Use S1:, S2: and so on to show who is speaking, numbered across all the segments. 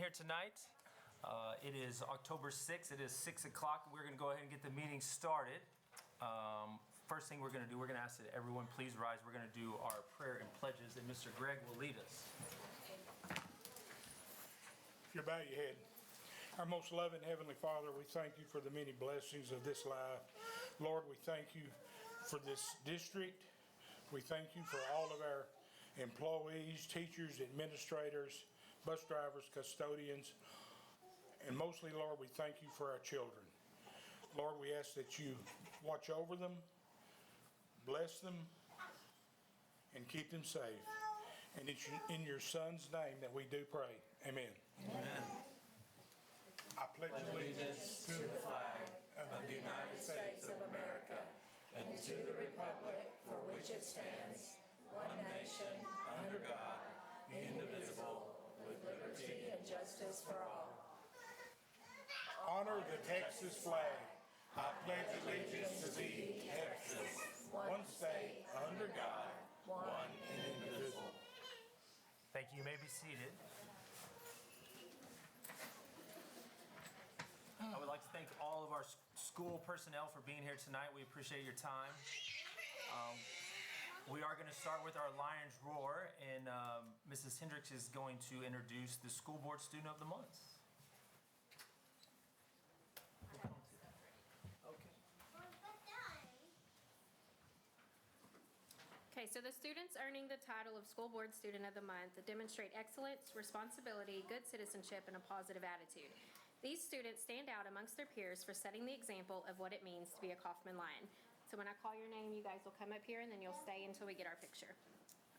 S1: here tonight. It is October 6th. It is 6 o'clock. We're going to go ahead and get the meeting started. First thing we're going to do, we're going to ask that everyone please rise. We're going to do our prayer and pledges, and Mr. Greg will lead us.
S2: If you bow your head. Our most loving Heavenly Father, we thank you for the many blessings of this life. Lord, we thank you for this district. We thank you for all of our employees, teachers, administrators, bus drivers, custodians, and mostly, Lord, we thank you for our children. Lord, we ask that you watch over them, bless them, and keep them safe. And it's in your Son's name that we do pray. Amen.
S1: Amen.
S2: I pledge
S3: allegiance to the flag of the United States of America and to the republic for which it stands, one nation, under God, indivisible, with liberty and justice for all.
S2: honor the Texas flag. I pledge allegiance to thee, Texas, one state, under God, one and indivisible.
S1: Thank you. You may be seated. I would like to thank all of our school personnel for being here tonight. We appreciate your time. We are going to start with our Lion's Roar, and Mrs. Hendricks is going to introduce the School Board Student of the Month.
S4: Okay, so the students earning the title of School Board Student of the Month demonstrate excellence, responsibility, good citizenship, and a positive attitude. These students stand out amongst their peers for setting the example of what it means to be a Kaufman Lion. So when I call your name, you guys will come up here and then you'll stay until we get our picture.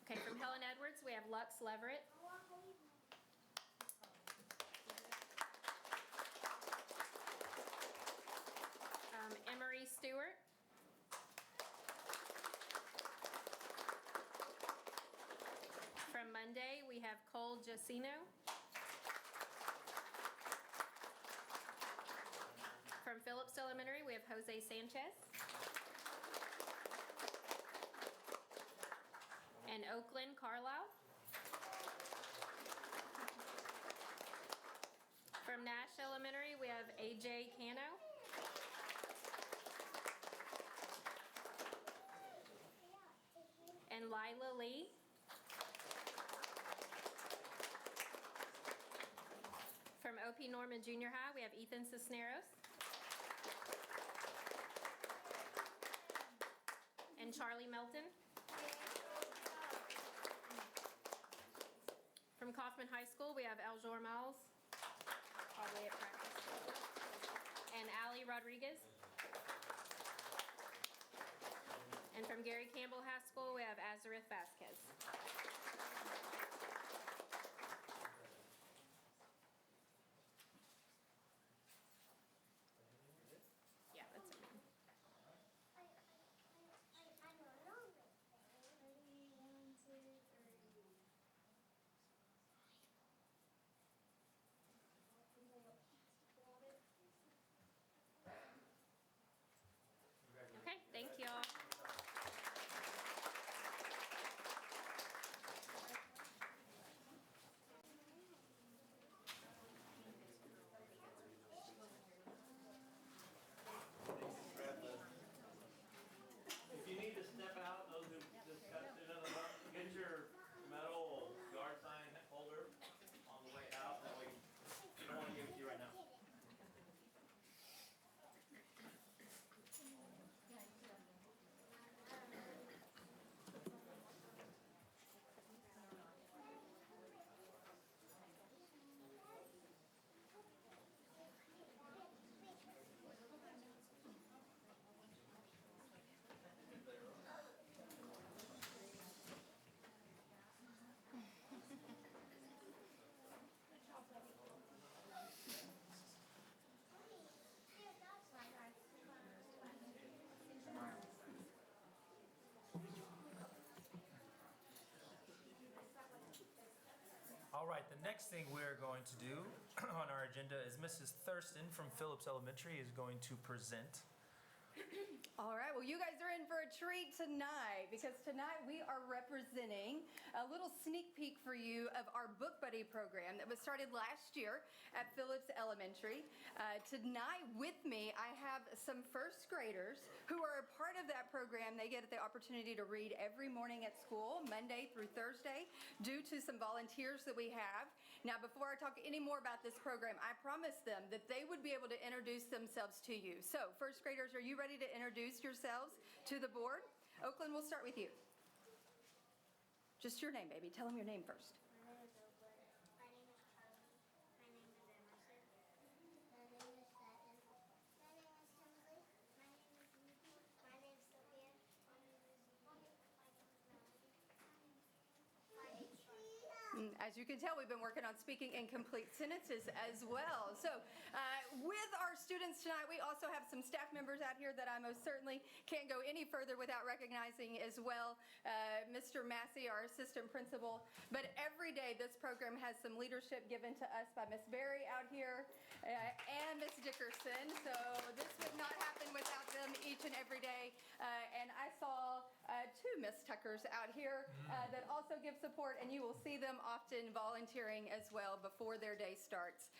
S4: Okay, from Helen Edwards, we have Lux Leverett. Emery Stewart. From Monday, we have Cole Jacino. From Phillips Elementary, we have Jose Sanchez. And Oakland Carlisle. From Nash Elementary, we have AJ Cano. And Lila Lee. From OP Norman Junior High, we have Ethan Cisneros. And Charlie Melton. From Kaufman High School, we have Aljor Miles, probably at practice. And Allie Rodriguez. And from Gary Campbell High School, we have Azareth Vasquez. Yeah, that's it. Okay, thank you all.
S5: If you need to step out, those who just got to another month, get your metal yard sign holder on the way out. That way, you don't want to give it to you right now.
S1: All right, the next thing we're going to do on our agenda is Mrs. Thurston from Phillips Elementary is going to present
S6: All right, well, you guys are in for a treat tonight because tonight we are representing a little sneak peek for you of our Book Buddy program that was started last year at Phillips Elementary. Tonight with me, I have some first graders who are a part of that program. They get the opportunity to read every morning at school, Monday through Thursday, due to some volunteers that we have. Now, before I talk any more about this program, I promised them that they would be able to introduce themselves to you. So, first graders, are you ready to introduce yourselves to the board? Oakland, we'll start with you. Just your name, baby. Tell them your name first.
S7: My name is Oakland. My name is Carly. My name is Emerson. My name is Satin. My name is Kimberly. My name is Ruby. My name is Sophia. My name is Ruby. My name is Melanie. My name is Charlotte.
S6: As you can tell, we've been working on speaking in complete sentences as well. So, with our students tonight, we also have some staff members out here that I most certainly can't go any further without recognizing as well. Mr. Massey, our assistant principal. But every day, this program has some leadership given to us by Miss Berry out here and Miss Dickerson. So, this would not happen without them each and every day. And I saw two Miss Tuckers out here that also give support, and you will see them often volunteering as well before their day starts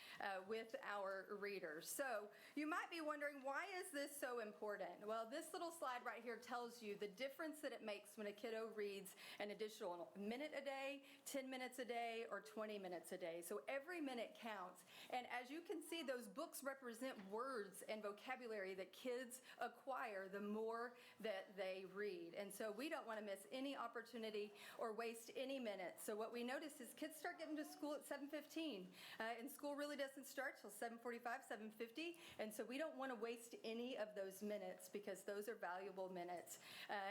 S6: with our readers. So you might be wondering, why is this so important? Well, this little slide right here tells you the difference that it makes when a kiddo reads an additional minute a day, 10 minutes a day, or 20 minutes a day. So every minute counts. And as you can see, those books represent words and vocabulary that kids acquire the more that they read. And so we don't want to miss any opportunity or waste any minutes. So what we notice is kids start getting to school at 7:15, and school really doesn't start till 7:45, 7:50, and so we don't want to waste any of those minutes because those are valuable minutes.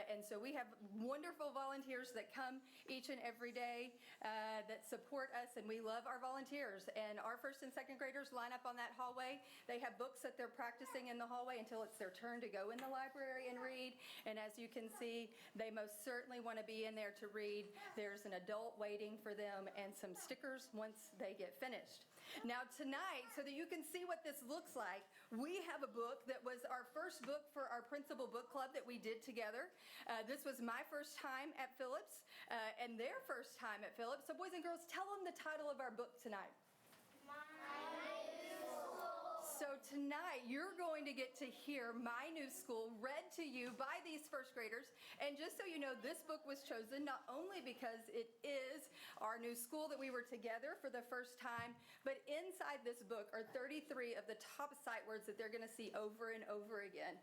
S6: And so we have wonderful volunteers that come each and every day that support us, and we love our volunteers. And our first and second graders line up on that hallway. They have books that they're practicing in the hallway until it's their turn to go in the library and read. And as you can see, they most certainly want to be in there to read. There's an adult waiting for them and some stickers once they get finished. Now tonight, so that you can see what this looks like, we have a book that was our first book for our principal book club that we did together. This was my first time at Phillips and their first time at Phillips. So boys and girls, tell them the title of our book tonight. So tonight, you're going to get to hear My New School read to you by these first graders. And just so you know, this book was chosen not only because it is our new school that we were together for the first time, but inside this book are 33 of the top sight words that they're going to see over and over again.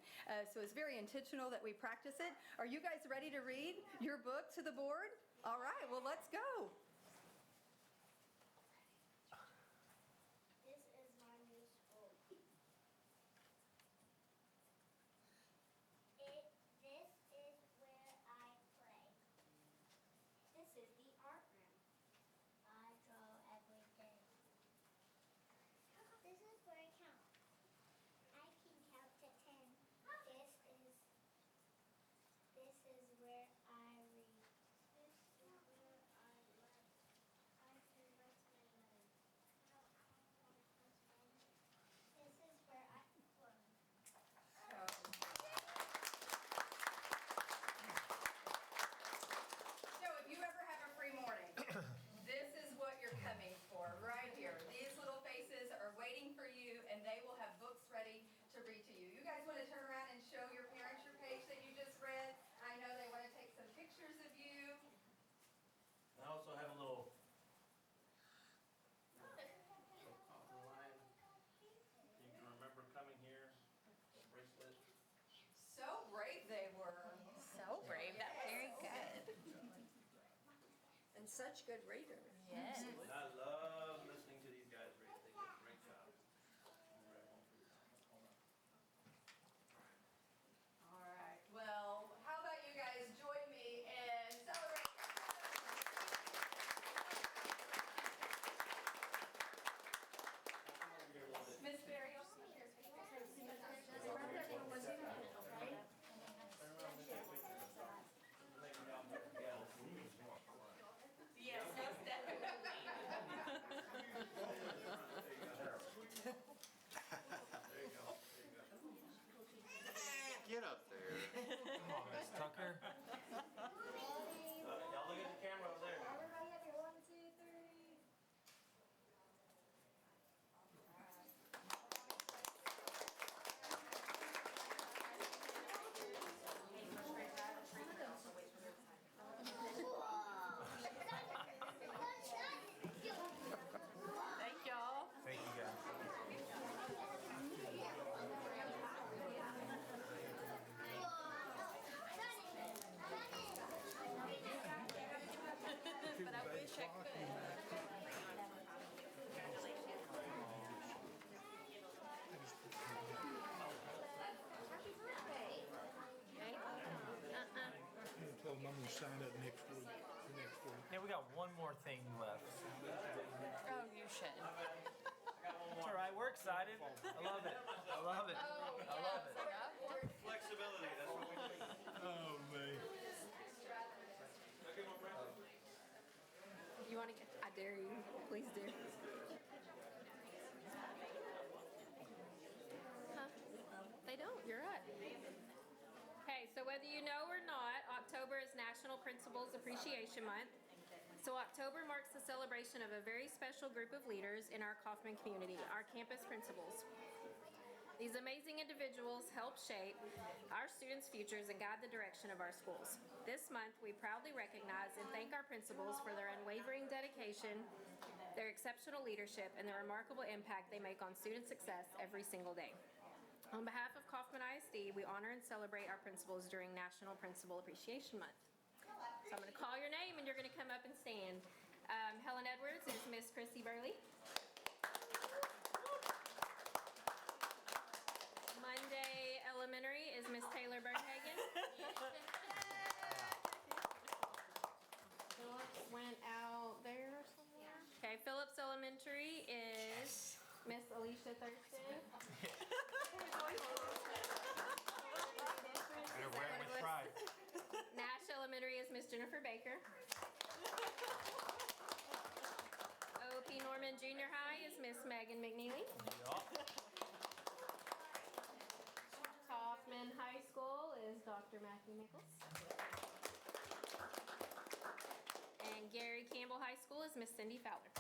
S6: So it's very intentional that we practice it. Are you guys ready to read your book to the board? All right, well, let's go.
S7: This is my new school. This is where I play. This is the art room. I draw every day. This is where I count. I can count to 10. This is where I read. This is where I write. I can write my letters. This is where I learn.
S6: So if you ever have a free morning, this is what you're coming for right here. These little faces are waiting for you, and they will have books ready to read to you. You guys want to turn around and show your parents your page that you just read? I know they want to take some pictures of you.
S5: I also have a little line. You can remember coming here, bracelet.
S6: So brave they were.
S8: So brave. That's very good.
S3: And such good readers.
S8: Yes.
S5: And I love listening to these guys read. They do a great job.
S6: All right. Well, how about you guys join me in celebrating? Miss Berry, yes, most definitely.
S2: sign up next week.
S1: Yeah, we got one more thing left.
S8: Oh, you should.
S1: It's all right, we're excited. I love it. I love it. I love it.
S5: Flexibility, that's what we need.
S2: Oh, man.
S4: You want to get, I dare you, please do. Huh? They don't, you're right. Okay, so whether you know or not, October is National Principals Appreciation Month. So October marks the celebration of a very special group of leaders in our Kaufman community, our campus principals. These amazing individuals help shape our students' futures and guide the direction of our schools. This month, we proudly recognize and thank our principals for their unwavering dedication, their exceptional leadership, and the remarkable impact they make on student success every single day. On behalf of Kaufman ISD, we honor and celebrate our principals during National Principal Appreciation Month. So I'm going to call your name, and you're going to come up and stand. Helen Edwards is Miss Chrissy Burley. Monday Elementary is Miss Taylor Bernhagen. Phillips went out there somewhere. Okay, Phillips Elementary is Miss Alicia Thurston.
S1: Better wear it with pride.
S4: Nash Elementary is Miss Jennifer Baker. OP Norman Junior High is Miss Megan McNeely. Kaufman High School is Dr. Matthew Nichols. And Gary Campbell High School is Miss Cindy Fowler.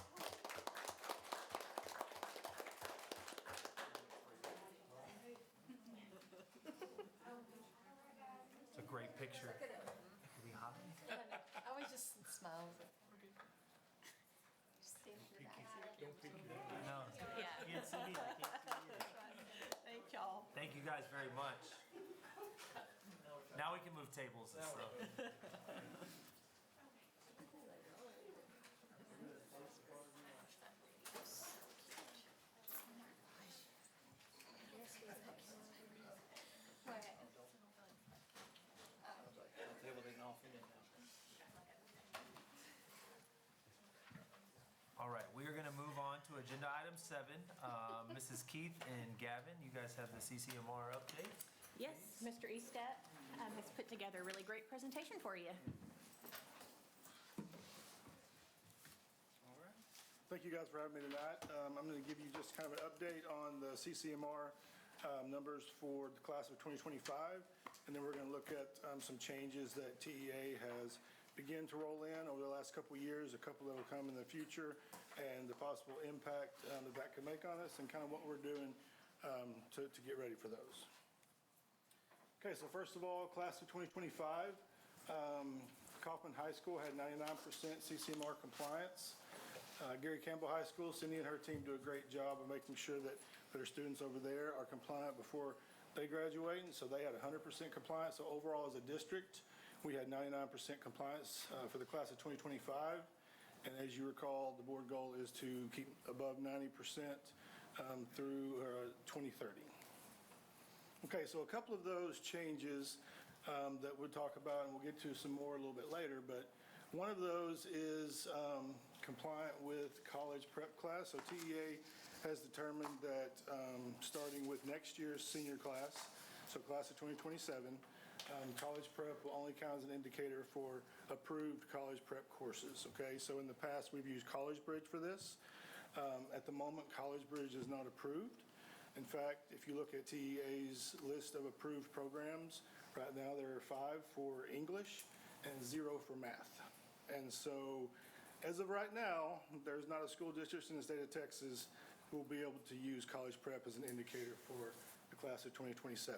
S1: It's a great picture. Are we hot?
S8: I always just smile.
S1: No.
S8: Yeah.
S1: You can't see me. I can't see you.
S8: Thank y'all.
S1: Thank you guys very much. Now we can move tables and stuff.
S5: Table they can all fit in now.
S1: All right, we are going to move on to agenda item 7. Mrs. Keith and Gavin, you guys have the CCMR update.
S9: Yes, Mr. Eastet has put together a really great presentation for you.
S10: Thank you guys for having me tonight. I'm going to give you just kind of an update on the CCMR numbers for the class of 2025, and then we're going to look at some changes that TEA has begun to roll in over the last couple of years, a couple that will come in the future, and the possible impact that can make on us, and kind of what we're doing to get ready for those. Okay, so first of all, class of 2025, Kaufman High School had 99% CCMR compliance. Gary Campbell High School, Cindy and her team do a great job of making sure that our students over there are compliant before they graduate, and so they had 100% compliance. So overall, as a district, we had 99% compliance for the class of 2025. And as you recall, the board goal is to keep above 90% through 2030. Okay, so a couple of those changes that we'll talk about, and we'll get to some more a little bit later, but one of those is compliant with college prep class. So TEA has determined that starting with next year's senior class, so class of 2027, college prep will only count as an indicator for approved college prep courses, okay? So in the past, we've used College Bridge for this. At the moment, College Bridge is not approved. In fact, if you look at TEA's list of approved programs, right now there are 5 for English and 0 for math. And so, as of right now, there's not a school district in the state of Texas who will be able to use college prep as an indicator for the class of 2027.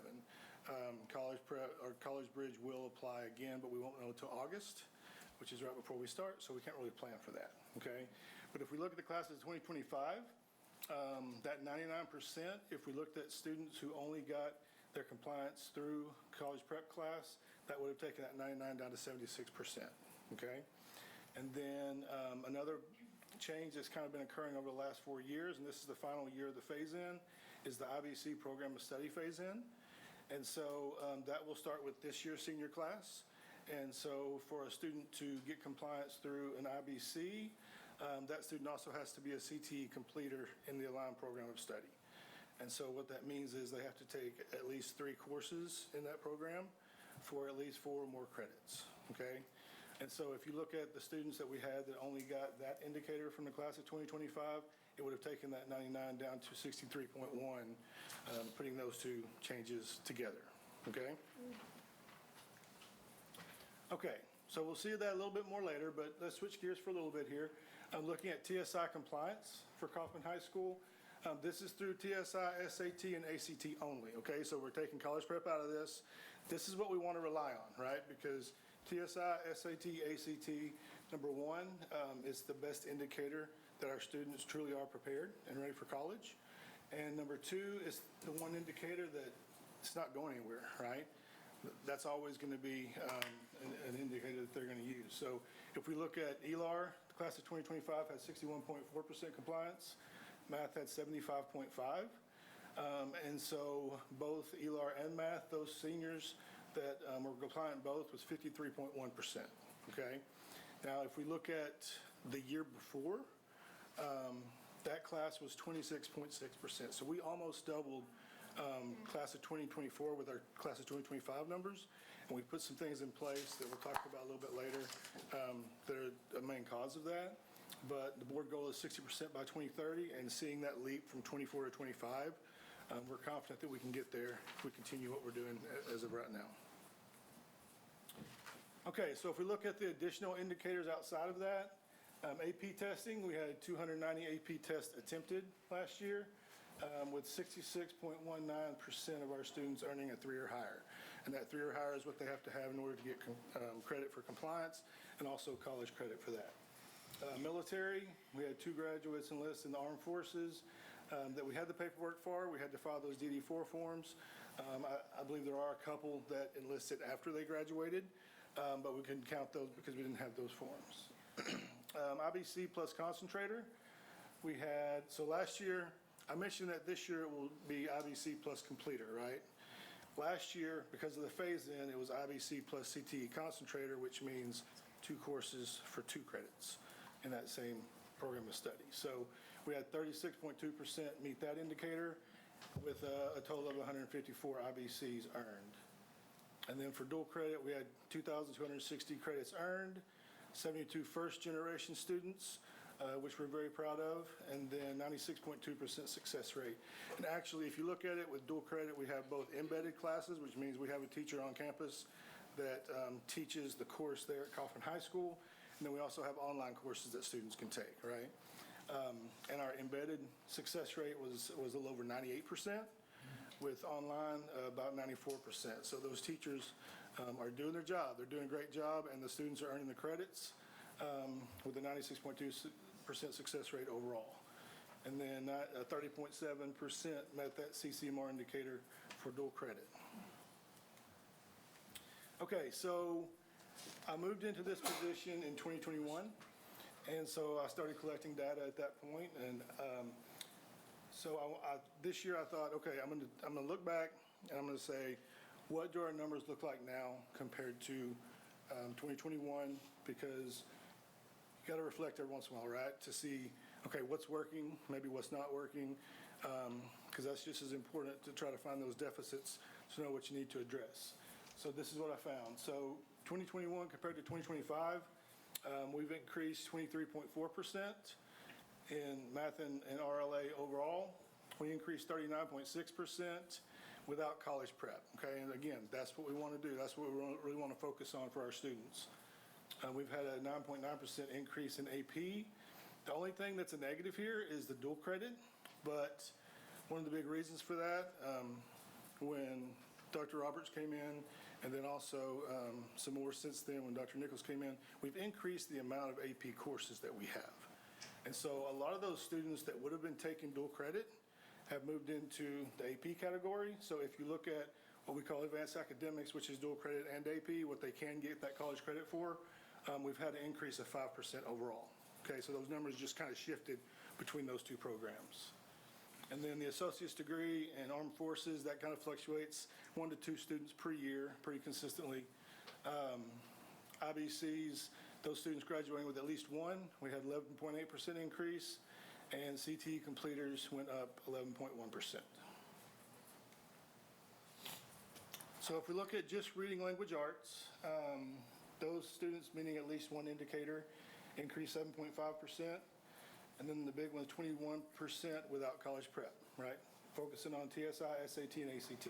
S10: College prep or College Bridge will apply again, but we won't know until August, which is right before we start, so we can't really plan for that, okay? But if we look at the class of 2025, that 99%, if we looked at students who only got their compliance through college prep class, that would have taken that 99 down to 76%, okay? And then another change that's kind of been occurring over the last 4 years, and this is the final year of the phase-in, is the IBC program of study phase-in. And so that will start with this year's senior class. And so for a student to get compliance through an IBC, that student also has to be a CTE completer in the Align program of study. And so what that means is they have to take at least 3 courses in that program for at least 4 or more credits, okay? And so if you look at the students that we had that only got that indicator from the class of 2025, it would have taken that 99 down to 63.1, putting those 2 changes together, okay? Okay, so we'll see that a little bit more later, but let's switch gears for a little bit here. I'm looking at TSI compliance for Kaufman High School. This is through TSI, SAT, and ACT only, okay? So we're taking college prep out of this. This is what we want to rely on, right? Because TSI, SAT, ACT, number one, is the best indicator that our students truly are prepared and ready for college. And number 2 is the one indicator that it's not going anywhere, right? That's always going to be an indicator that they're going to use. So if we look at ELAR, the class of 2025 had 61.4% compliance. Math had 75.5. And so both ELAR and math, those seniors that were compliant both was 53.1%, okay? Now, if we look at the year before, that class was 26.6%. So we almost doubled class of 2024 with our class of 2025 numbers. And we put some things in place that we'll talk about a little bit later that are the main cause of that. But the board goal is 60% by 2030, and seeing that leap from 24 to 25, we're confident that we can get there if we continue what we're doing as of right now. Okay, so if we look at the additional indicators outside of that, AP testing, we had 290 AP tests attempted last year, with 66.19% of our students earning a 3 or higher. And that 3 or higher is what they have to have in order to get credit for compliance and also college credit for that. Military, we had 2 graduates enlist in the armed forces that we had the paperwork for. We had to file those DD4 forms. I believe there are a couple that enlisted after they graduated, but we couldn't count those because we didn't have those forms. IBC plus concentrator, we had, so last year, I mentioned that this year it will be IBC plus completer, right? Last year, because of the phase-in, it was IBC plus CTE concentrator, which means 2 courses for 2 credits in that same program of study. So we had 36.2% meet that indicator with a total of 154 IBCs earned. And then for dual credit, we had 2,260 credits earned, 72 first-generation students, which we're very proud of, and then 96.2% success rate. And actually, if you look at it with dual credit, we have both embedded classes, which means we have a teacher on campus that teaches the course there at Kaufman High School, and then we also have online courses that students can take, right? And our embedded success rate was a little over 98%, with online about 94%. So those teachers are doing their job. They're doing a great job, and the students are earning the credits with a 96.2% success rate overall. And then 30.7% met that CCMR indicator for dual credit. Okay, so I moved into this position in 2021, and so I started collecting data at that point. And so this year I thought, okay, I'm gonna look back and I'm gonna say, what do our numbers look like now compared to 2021? Because you got to reflect every once in a while, right? To see, okay, what's working, maybe what's not working, because that's just as important to try to find those deficits to know what you need to address. So this is what I found. So 2021 compared to 2025, we've increased 23.4% in math and RLA overall. We increased 39.6% without college prep, okay? And again, that's what we want to do. That's what we really want to focus on for our students. We've had a 9.9% increase in AP. The only thing that's a negative here is the dual credit, but one of the big reasons for that, when Dr. Roberts came in, and then also some more since then when Dr. Nichols came in, we've increased the amount of AP courses that we have. And so a lot of those students that would have been taking dual credit have moved into the AP category. So if you look at what we call advanced academics, which is dual credit and AP, what they can get that college credit for, we've had an increase of 5% overall. Okay, so those numbers just kind of shifted between those 2 programs. And then the associate's degree in armed forces, that kind of fluctuates 1 to 2 students per year pretty consistently. IBCs, those students graduating with at least one, we had 11.8% increase, and CTE completers went up 11.1%. So if we look at just reading language arts, those students meeting at least one indicator increased 7.5%. And then the big one, 21% without college prep, right? Focusing on TSI, SAT, and ACT.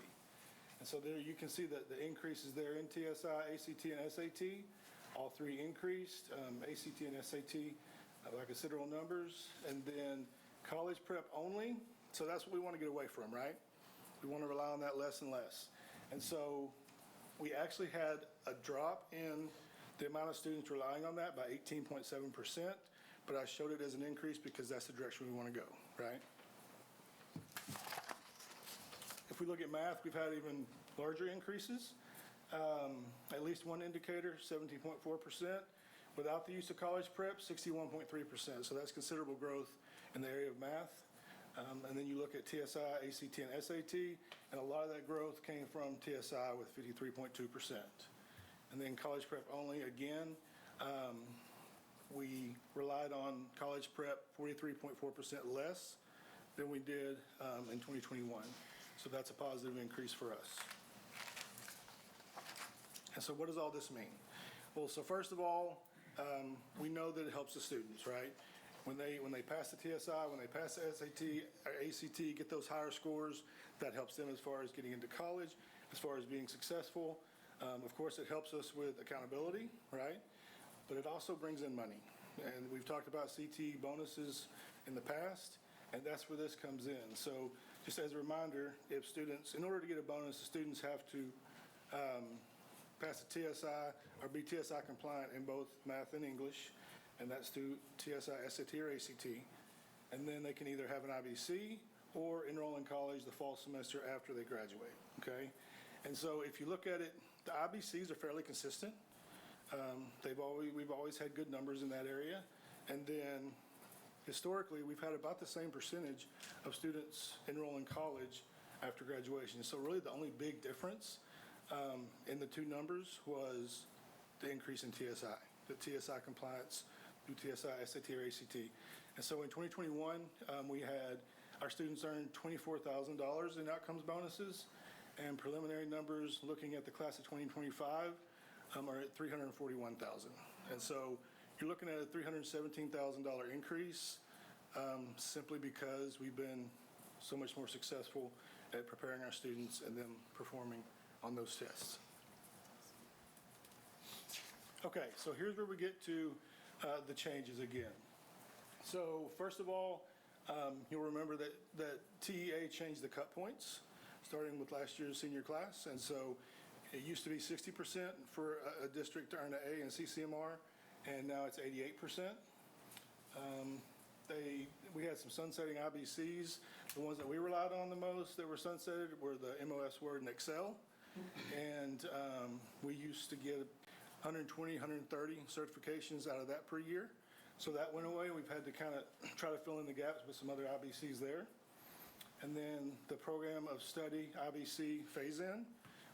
S10: And so there you can see that the increases there in TSI, ACT, and SAT. All three increased, ACT and SAT by considerable numbers. And then college prep only, so that's what we want to get away from, right? We want to rely on that less and less. And so we actually had a drop in the amount of students relying on that by 18.7%, but I showed it as an increase because that's the direction we want to go, right? If we look at math, we've had even larger increases. At least one indicator, 17.4%. Without the use of college prep, 61.3%. So that's considerable growth in the area of math. And then you look at TSI, ACT, and SAT, and a lot of that growth came from TSI with 53.2%. And then college prep only, again, we relied on college prep 43.4% less than we did in 2021. So that's a positive increase for us. And so what does all this mean? Well, so first of all, we know that it helps the students, right? When they pass the TSI, when they pass the SAT or ACT, get those higher scores, that helps them as far as getting into college, as far as being successful. Of course, it helps us with accountability, right? But it also brings in money. And we've talked about CTE bonuses in the past, and that's where this comes in. So just as a reminder, if students, in order to get a bonus, the students have to pass the TSI or be TSI compliant in both math and English, and that's through TSI, SAT, or ACT. And then they can either have an IBC or enroll in college the fall semester after they graduate, okay? And so if you look at it, the IBCs are fairly consistent. We've always had good numbers in that area. And then historically, we've had about the same percentage of students enroll in college after graduation. So really the only big difference in the two numbers was the increase in TSI, the TSI compliance through TSI, SAT, or ACT. And so in 2021, we had our students earned $24,000 in outcomes bonuses, and preliminary numbers looking at the class of 2025 are at $341,000. And so you're looking at a $317,000 increase simply because we've been so much more successful at preparing our students and them performing on those tests. Okay, so here's where we get to the changes again. So first of all, you'll remember that TEA changed the cut points starting with last year's senior class. And so it used to be 60% for a district to earn an A in CCMR, and now it's 88%. We had some sunsetting IBCs. The ones that we relied on the most that were sunsetted were the MOS Word and Excel. And we used to get 120, 130 certifications out of that per year. So that went away. We've had to kind of try to fill in the gaps with some other IBCs there. And then the program of study IBC phase-in,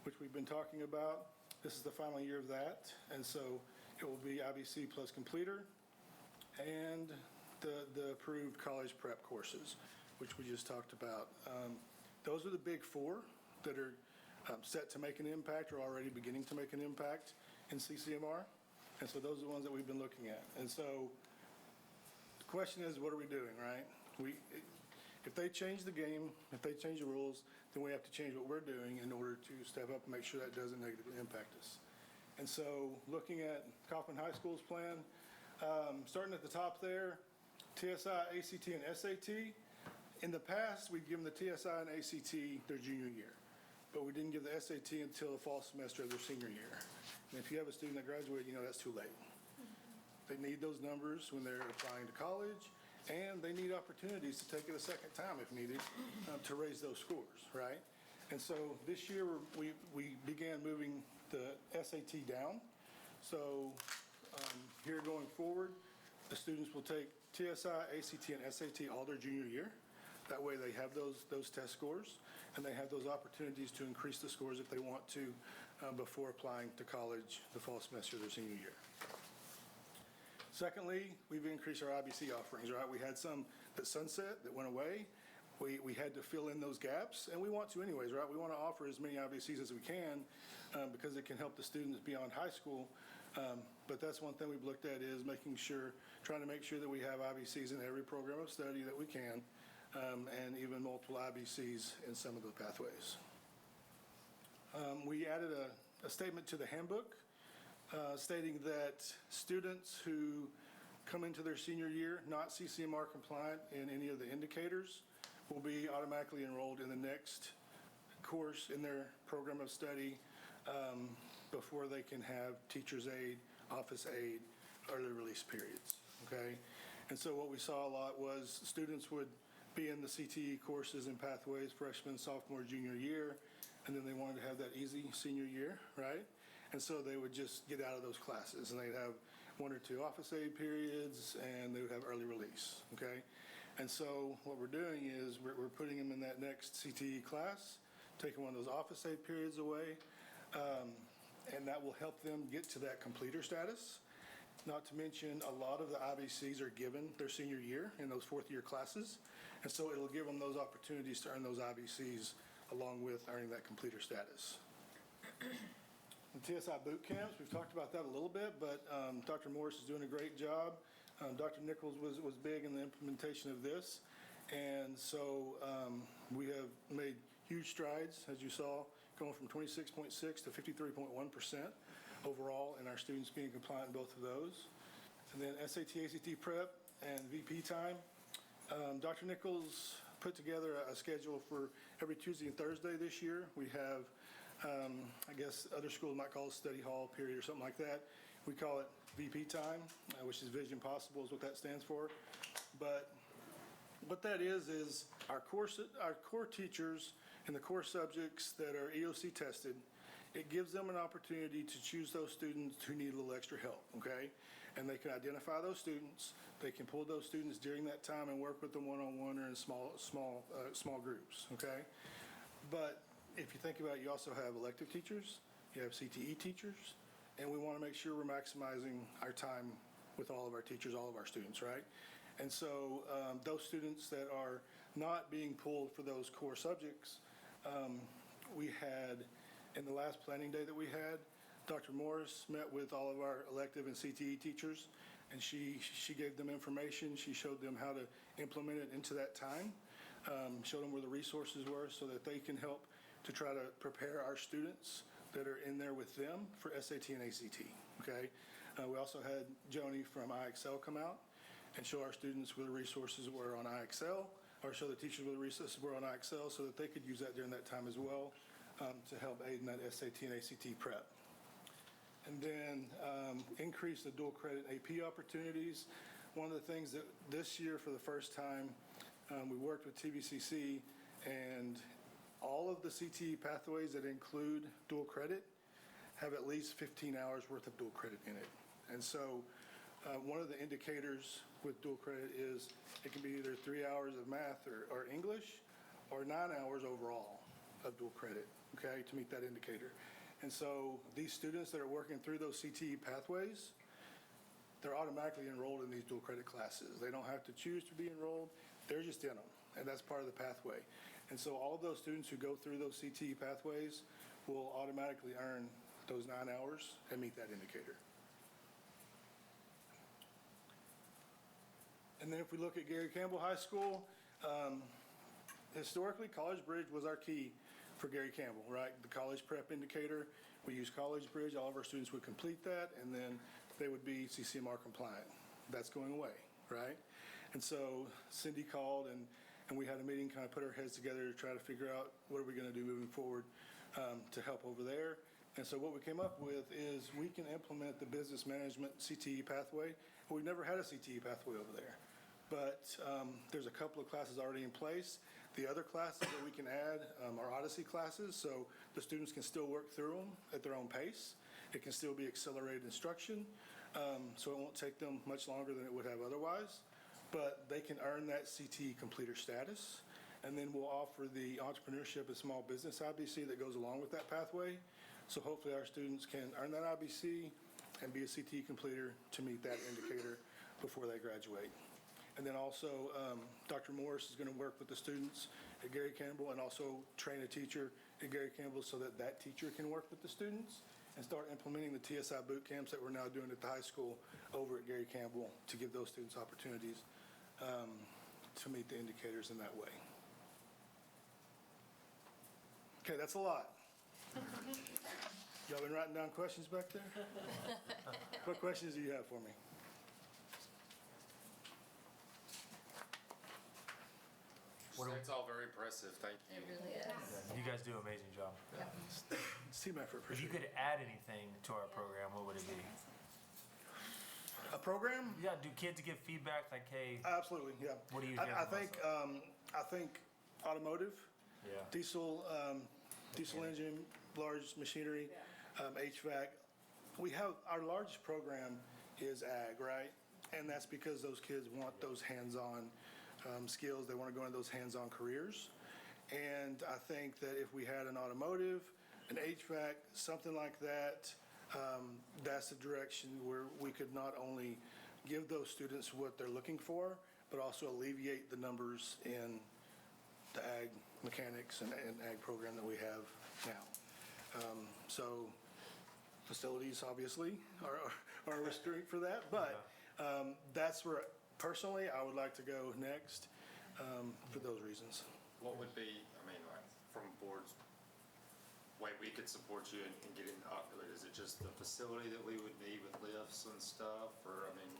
S10: which we've been talking about. This is the final year of that. And so it will be IBC plus completer and the approved college prep courses, which we just talked about. Those are the big four that are set to make an impact or already beginning to make an impact in CCMR. And so those are the ones that we've been looking at. And so the question is, what are we doing, right? If they change the game, if they change the rules, then we have to change what we're doing in order to step up and make sure that doesn't negatively impact us. And so looking at Kaufman High School's plan, starting at the top there, TSI, ACT, and SAT. In the past, we'd given the TSI and ACT their junior year, but we didn't give the SAT until the fall semester of their senior year. And if you have a student that graduated, you know that's too late. They need those numbers when they're applying to college, and they need opportunities to take it a second time if needed to raise those scores, right? And so this year we began moving the SAT down. So here going forward, the students will take TSI, ACT, and SAT all their junior year. That way they have those test scores, and they have those opportunities to increase the scores if they want to before applying to college the fall semester of their senior year. Secondly, we've increased our IBC offerings, right? We had some that sunset, that went away. We had to fill in those gaps, and we want to anyways, right? We want to offer as many IBCs as we can because it can help the students beyond high school. But that's one thing we've looked at is trying to make sure that we have IBCs in every program of study that we can, and even multiple IBCs in some of the pathways. We added a statement to the handbook stating that students who come into their senior year not CCMR compliant in any of the indicators will be automatically enrolled in the next course in their program of study before they can have teacher's aid, office aid, early release periods, okay? And so what we saw a lot was students would be in the CTE courses and pathways freshman, sophomore, junior year, and then they wanted to have that easy senior year, right? And so they would just get out of those classes, and they'd have 1 or 2 office aid periods, and they would have early release, okay? And so what we're doing is we're putting them in that next CTE class, taking one of those office aid periods away, and that will help them get to that completer status. Not to mention, a lot of the IBCs are given their senior year in those fourth-year classes, and so it'll give them those opportunities to earn those IBCs along with earning that completer status. The TSI boot camps, we've talked about that a little bit, but Dr. Morris is doing a great job. Dr. Nichols was big in the implementation of this, and so we have made huge strides, as you saw, going from 26.6 to 53.1% overall in our students being compliant in both of those. And then SAT, ACT prep, and VP time. Dr. Nichols put together a schedule for every Tuesday and Thursday this year. We have, I guess other schools might call it study hall period or something like that. We call it VP time, which is Vision Possible is what that stands for. But what that is our core teachers in the core subjects that are EOC tested, it gives them an opportunity to choose those students who need a little extra help, okay? And they can identify those students. They can pull those students during that time and work with them one-on-one or in small groups, okay? But if you think about it, you also have elective teachers, you have CTE teachers, and we want to make sure we're maximizing our time with all of our teachers, all of our students, right? And so those students that are not being pulled for those core subjects, we had, in the last planning day that we had, Dr. Morris met with all of our elective and CTE teachers, and she gave them information. She showed them how to implement it into that time, showed them where the resources were so that they can help to try to prepare our students that are in there with them for SAT and ACT, okay? We also had Joni from IXL come out and show our students where the resources were on IXL, or show the teachers where the resources were on IXL so that they could use that during that time as well to help aid in that SAT and ACT prep. And then increase the dual credit AP opportunities. One of the things that this year for the first time, we worked with TVCC, and all of the CTE pathways that include dual credit have at least 15 hours worth of dual credit in it. And so one of the indicators with dual credit is it can be either 3 hours of math or English or 9 hours overall of dual credit, okay, to meet that indicator. And so these students that are working through those CTE pathways, they're automatically enrolled in these dual credit classes. They don't have to choose to be enrolled. They're just in them, and that's part of the pathway. And so all of those students who go through those CTE pathways will automatically earn those 9 hours and meet that indicator. And then if we look at Gary Campbell High School, historically, College Bridge was our key for Gary Campbell, right? The college prep indicator, we use College Bridge. All of our students would complete that, and then they would be CCMR compliant. That's going away, right? And so Cindy called, and we had a meeting, kind of put our heads together to try to figure out what are we going to do moving forward to help over there. And so what we came up with is we can implement the business management CTE pathway. We've never had a CTE pathway over there, but there's a couple of classes already in place. The other classes that we can add are Odyssey classes, so the students can still work through them at their own pace. It can still be accelerated instruction, so it won't take them much longer than it would have otherwise. But they can earn that CTE completer status, and then we'll offer the entrepreneurship and small business IBC that goes along with that pathway So hopefully our students can earn that IBC and be a CTE completer to meet that indicator before they graduate. And then also, Dr. Morris is going to work with the students at Gary Campbell and also train a teacher at Gary Campbell so that that teacher can work with the students and start implementing the TSI boot camps that we're now doing at the high school over at Gary Campbell to give those students opportunities to meet the indicators in that way. Okay, that's a lot. Y'all been writing down questions back there? What questions do you have for me?
S11: It's all very impressive, thank you.
S8: It really is.
S1: You guys do an amazing job.
S10: It's team effort for
S1: If you
S10: sure.
S1: could add anything to our program, what would it be?
S10: A program?
S1: Yeah, do kids give feedback like, hey,
S10: Absolutely, yeah.
S1: What do you hear
S10: I
S1: from
S10: think, I think automotive,
S1: yeah,
S10: diesel engine, large machinery, HVAC. We have, our largest program is ag, right? And that's because those kids want those hands-on skills. They want to go into those hands-on careers. And I think that if we had an automotive, an HVAC, something like that, that's the direction where we could not only give those students what they're looking for, but also alleviate the numbers in the ag mechanics and ag program that we have now. So facilities obviously are a restraint for that, but that's where personally I would like to go next for those reasons.
S11: What would be, I mean, like, from board's way we could support you in getting Ocular? Is it just the facility that we would need with lifts and stuff, or, I mean,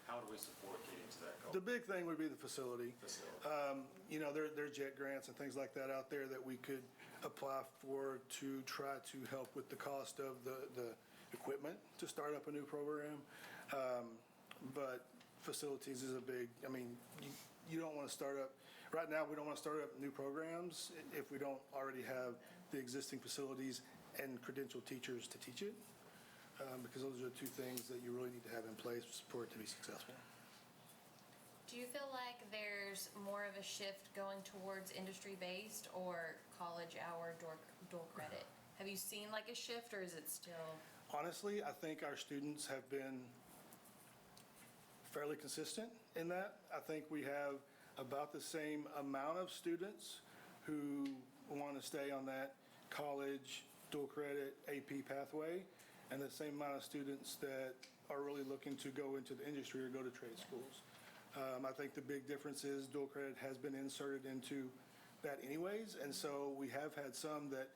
S11: how do we support getting to that goal?
S10: The big thing would be the facility. You know, there are JET grants and things like that out there that we could apply for to try to help with the cost of the equipment to start up a new program. But facilities is a big, I mean, you don't want to start up, right now, we don't want to start up new programs if we don't already have the existing facilities and credentialed teachers to teach it. Because those are the two things that you really need to have in place for it to be successful.
S8: Do you feel like there's more of a shift going towards industry-based or college hour dual credit? Have you seen like a shift, or is it still?
S10: Honestly, I think our students have been fairly consistent in that. I think we have about the same amount of students who want to stay on that college dual credit AP pathway, and the same amount of students that are really looking to go into the industry or go to trade schools. I think the big difference is dual credit has been inserted into that anyways, and so we have had some that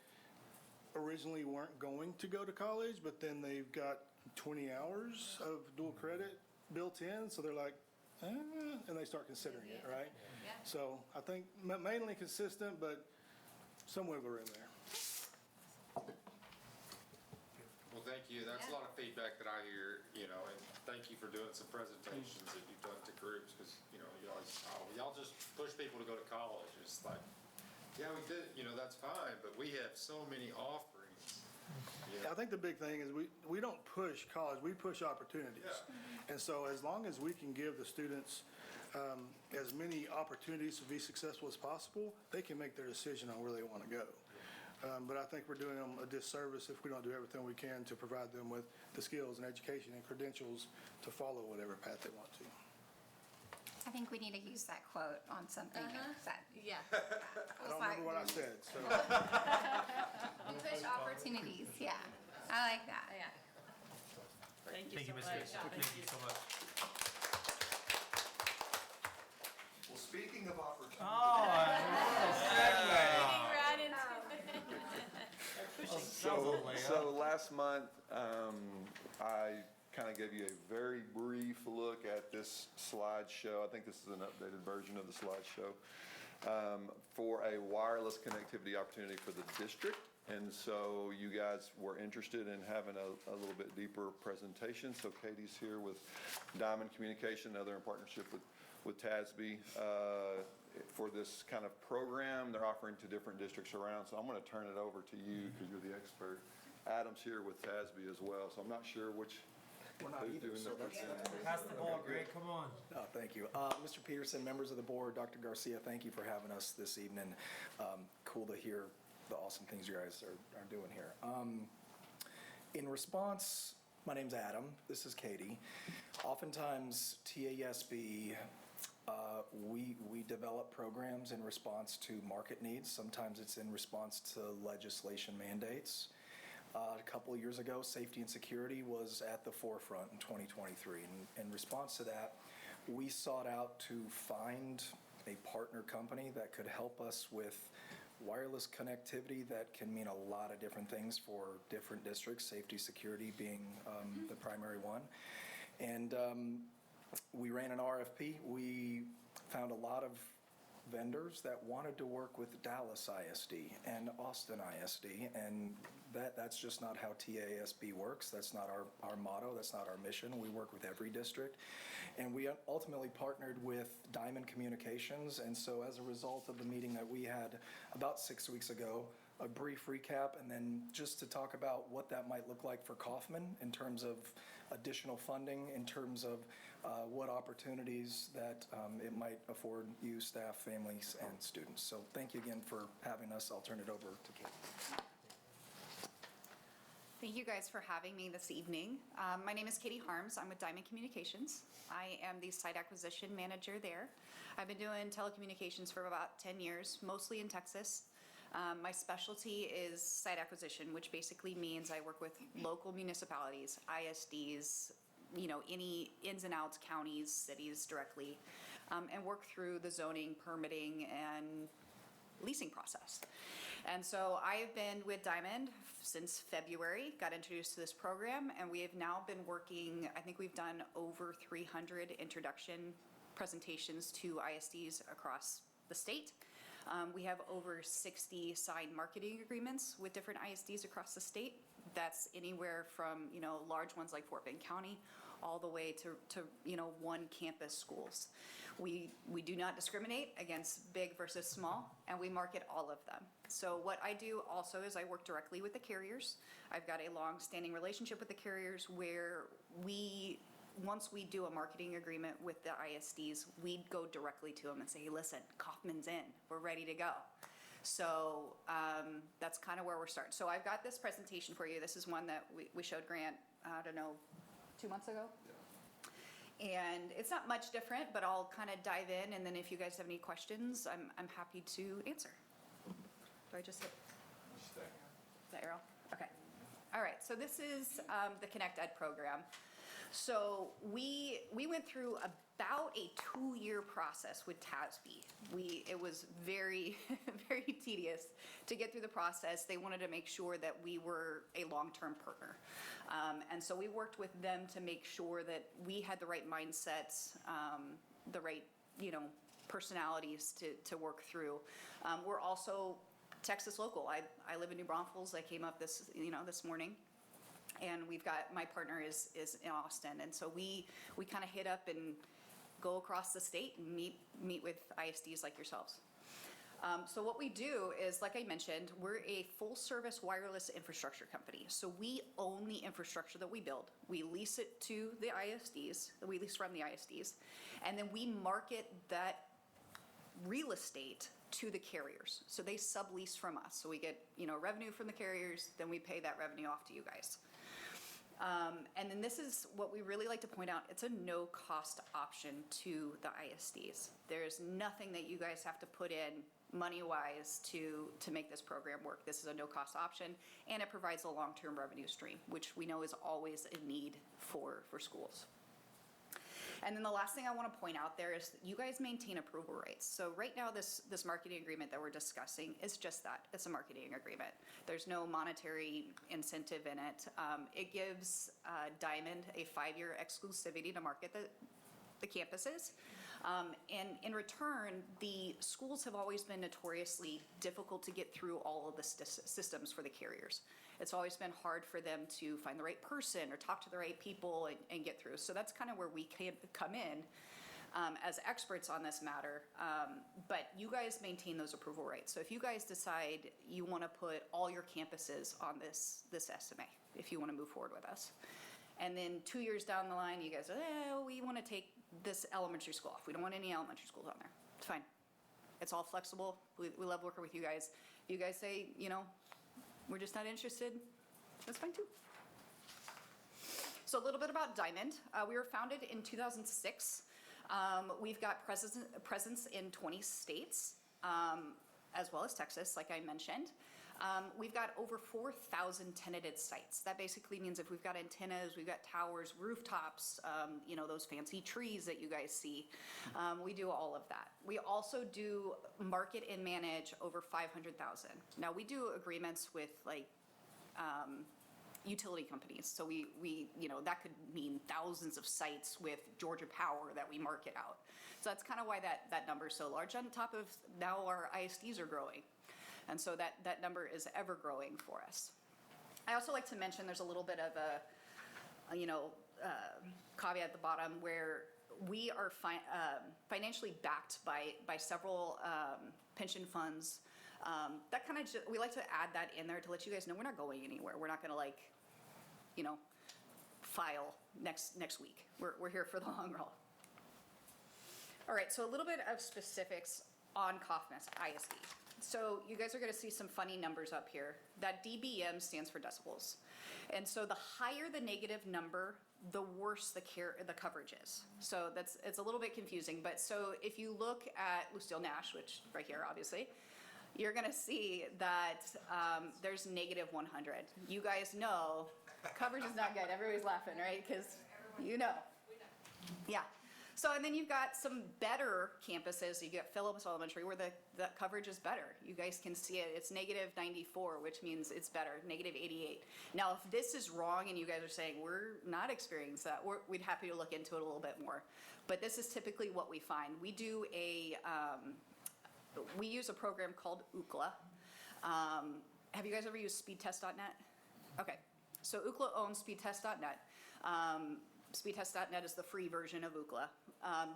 S10: originally weren't going to go to college, but then they've got 20 hours of dual credit built in, so they're like, and they start considering it, right?
S8: Yeah.
S10: So I think mainly consistent, but some wiggle room there.
S11: Well, thank you. That's a lot of feedback that I hear, you know, and thank you for doing some presentations that you've done to groups, because, you know, you always, y'all just push people to go to college. It's like, yeah, we did, you know, that's fine, but we have so many offerings. You know?
S10: I think the big thing is we don't push college, we push opportunities.
S11: Yeah.
S10: And so as long as we can give the students as many opportunities to be successful as possible, they can make their decision on where they want to go. But I think we're doing them a disservice if we don't do everything we can to provide them with the skills and education and credentials to follow whatever path they want to.
S12: I think we need to use that quote on something.
S8: Yeah.
S10: I don't remember what I said, so.
S12: We push opportunities, yeah. I like that.
S8: Yeah.
S5: Thank
S1: thank you, Ms. Fish. Thank you so much.
S3: Well, speaking of opportunity.
S8: Right into
S13: So last month, I kind of gave you a very brief look at this slideshow. I think this is an updated version of the slideshow for a wireless connectivity opportunity for the district. And so you guys were interested in having a little bit deeper presentation. So Katie's here with Diamond Communication, another in partnership with TASB for this kind of program they're offering to different districts around. So I'm going to turn it over to you because you're the expert. Adam's here with TASB as well, so I'm not sure which.
S14: We're not either, so that's
S1: Pass the ball, Greg, come on.
S14: Oh, thank you. Mr. Peterson, members of the board, Dr. Garcia, thank you for having us this evening. Cool to hear the awesome things you guys are doing here. In response, my name's Adam, this is Katie. Oftentimes, TASB, we develop programs in response to market needs. Sometimes it's in response to legislation mandates. A couple of years ago, safety and security was at the forefront in 2023. And in response to that, we sought out to find a partner company that could help us with wireless connectivity that can mean a lot of different things for different districts, safety, security being the primary one. And we ran an RFP. We found a lot of vendors that wanted to work with Dallas ISD and Austin ISD, and that's just not how TASB works. That's not our motto. That's not our mission. We work with every district. And we ultimately partnered with Diamond Communications, and so as a result of the meeting that we had about 6 weeks ago, a brief recap, and then just to talk about what that might look like for Kaufman in terms of additional funding, in terms of what opportunities that it might afford you, staff, families, and students. So thank you again for having us. I'll turn it over to Kate.
S15: Thank you guys for having me this evening. My name is Katie Harms. I'm with Diamond Communications. I am the site acquisition manager there. I've been doing telecommunications for about 10 years, mostly in Texas. My specialty is site acquisition, which basically means I work with local municipalities, ISDs, any ins and outs, counties, cities directly, and work through the zoning, permitting, and leasing process. And so I've been with Diamond since February, got introduced to this program, and we have now been working, I think we've done over 300 introduction presentations to ISDs across the state. We have over 60 signed marketing agreements with different ISDs across the state. That's anywhere from, large ones like Fort Bend County all the way to one campus schools. We do not discriminate against big versus small, and we market all of them. So what I do also is I work directly with the carriers. I've got a long-standing relationship with the carriers where once we do a marketing agreement with the ISDs, we go directly to them and say, hey, listen, Kaufman's in, we're ready to go. So that's kind of where we're starting. So I've got this presentation for you. This is one that we showed Grant, I don't know, 2 months ago? Yeah. And it's not much different, but I'll kind of dive in, and then if you guys have any questions, I'm happy to answer. Do I just hit the arrow? Okay. All right, so this is the Connect Ed program. So we went through about a 2-year process with TASB. It was very, very tedious to get through the process. They wanted to make sure that we were a long-term partner. And so we worked with them to make sure that we had the right mindsets, the right, personalities to work through. We're also Texas local. I live in New Braunfels. I came up this morning. And we've got, my partner is in Austin. And so we kind of hit up and go across the state and meet with ISDs like yourselves. So what we do is, like I mentioned, we're a full service wireless infrastructure company. So we own the infrastructure that we build. We lease it to the ISDs, we lease from the ISDs, and then we market that real estate to the carriers. So they sublease from us. So we get, revenue from the carriers, then we pay that revenue off to you guys. And then this is what we really like to point out. It's a no-cost option to the ISDs. There's nothing that you guys have to put in money-wise to make this program work. This is a no-cost option, and it provides a long-term revenue stream, which we know is always a need for schools. And then the last thing I want to point out there is you guys maintain approval rates. So right now, this marketing agreement that we're discussing is just that. It's a marketing agreement. There's no monetary incentive in it. It gives Diamond a 5-year exclusivity to market the campuses. And in return, the schools have always been notoriously difficult to get through all of the systems for the carriers. It's always been hard for them to find the right person or talk to the right people and get through. So that's kind of where we can come in as experts on this matter. But you guys maintain those approval rates. So if you guys decide you want to put all your campuses on this SMA, if you want to move forward with us, and then 2 years down the line, you guys say, we want to take this elementary school off. We don't want any elementary schools on there. It's fine. It's all flexible. We love working with you guys. you guys say, we're just not interested, that's fine too. So a little bit about Diamond. We were founded in 2006. We've got presence in 20 states, as well as Texas, like I mentioned. We've got over 4,000 tenanted sites. That basically means if we've got antennas, we've got towers, rooftops, those fancy trees that you guys see, we do all of that. We also do market and manage over 500,000. Now, we do agreements with utility companies. So we that could mean thousands of sites with Georgia Power that we market out. So that's kind of why that number is so large. On top of now our ISDs are growing. And so that number is ever growing for us. I also like to mention there's a little bit of a caveat at the bottom where we are financially backed by several pension funds. That kind of we like to add that in there to let you guys know we're not going anywhere. We're not going to file next week. We're here for the long haul. All right, so a little bit of specifics on Kaufman ISD. So you guys are going to see some funny numbers up here. That dBm stands for decibels. And so the higher the negative number, the worse the coverage is. So it's a little bit confusing. But so if you look at Lucille Nash, which right here, obviously, you're going to see that there's negative 100. You guys know coverage is not good. Everybody's laughing, right? Because Yeah. So, and then you've got some better campuses. You get Phillips Elementary where the coverage is better. You guys can see it. It's negative 94, which means it's better, negative 88. Now, if this is wrong and you guys are saying we're not experiencing that, we'd happy to look into it a little bit more. But this is typically what we find. We do we use a program called Ookla. Have you guys ever used speedtest.net? Okay. So Ookla owns speedtest.net. Speedtest.net is the free version of Ookla.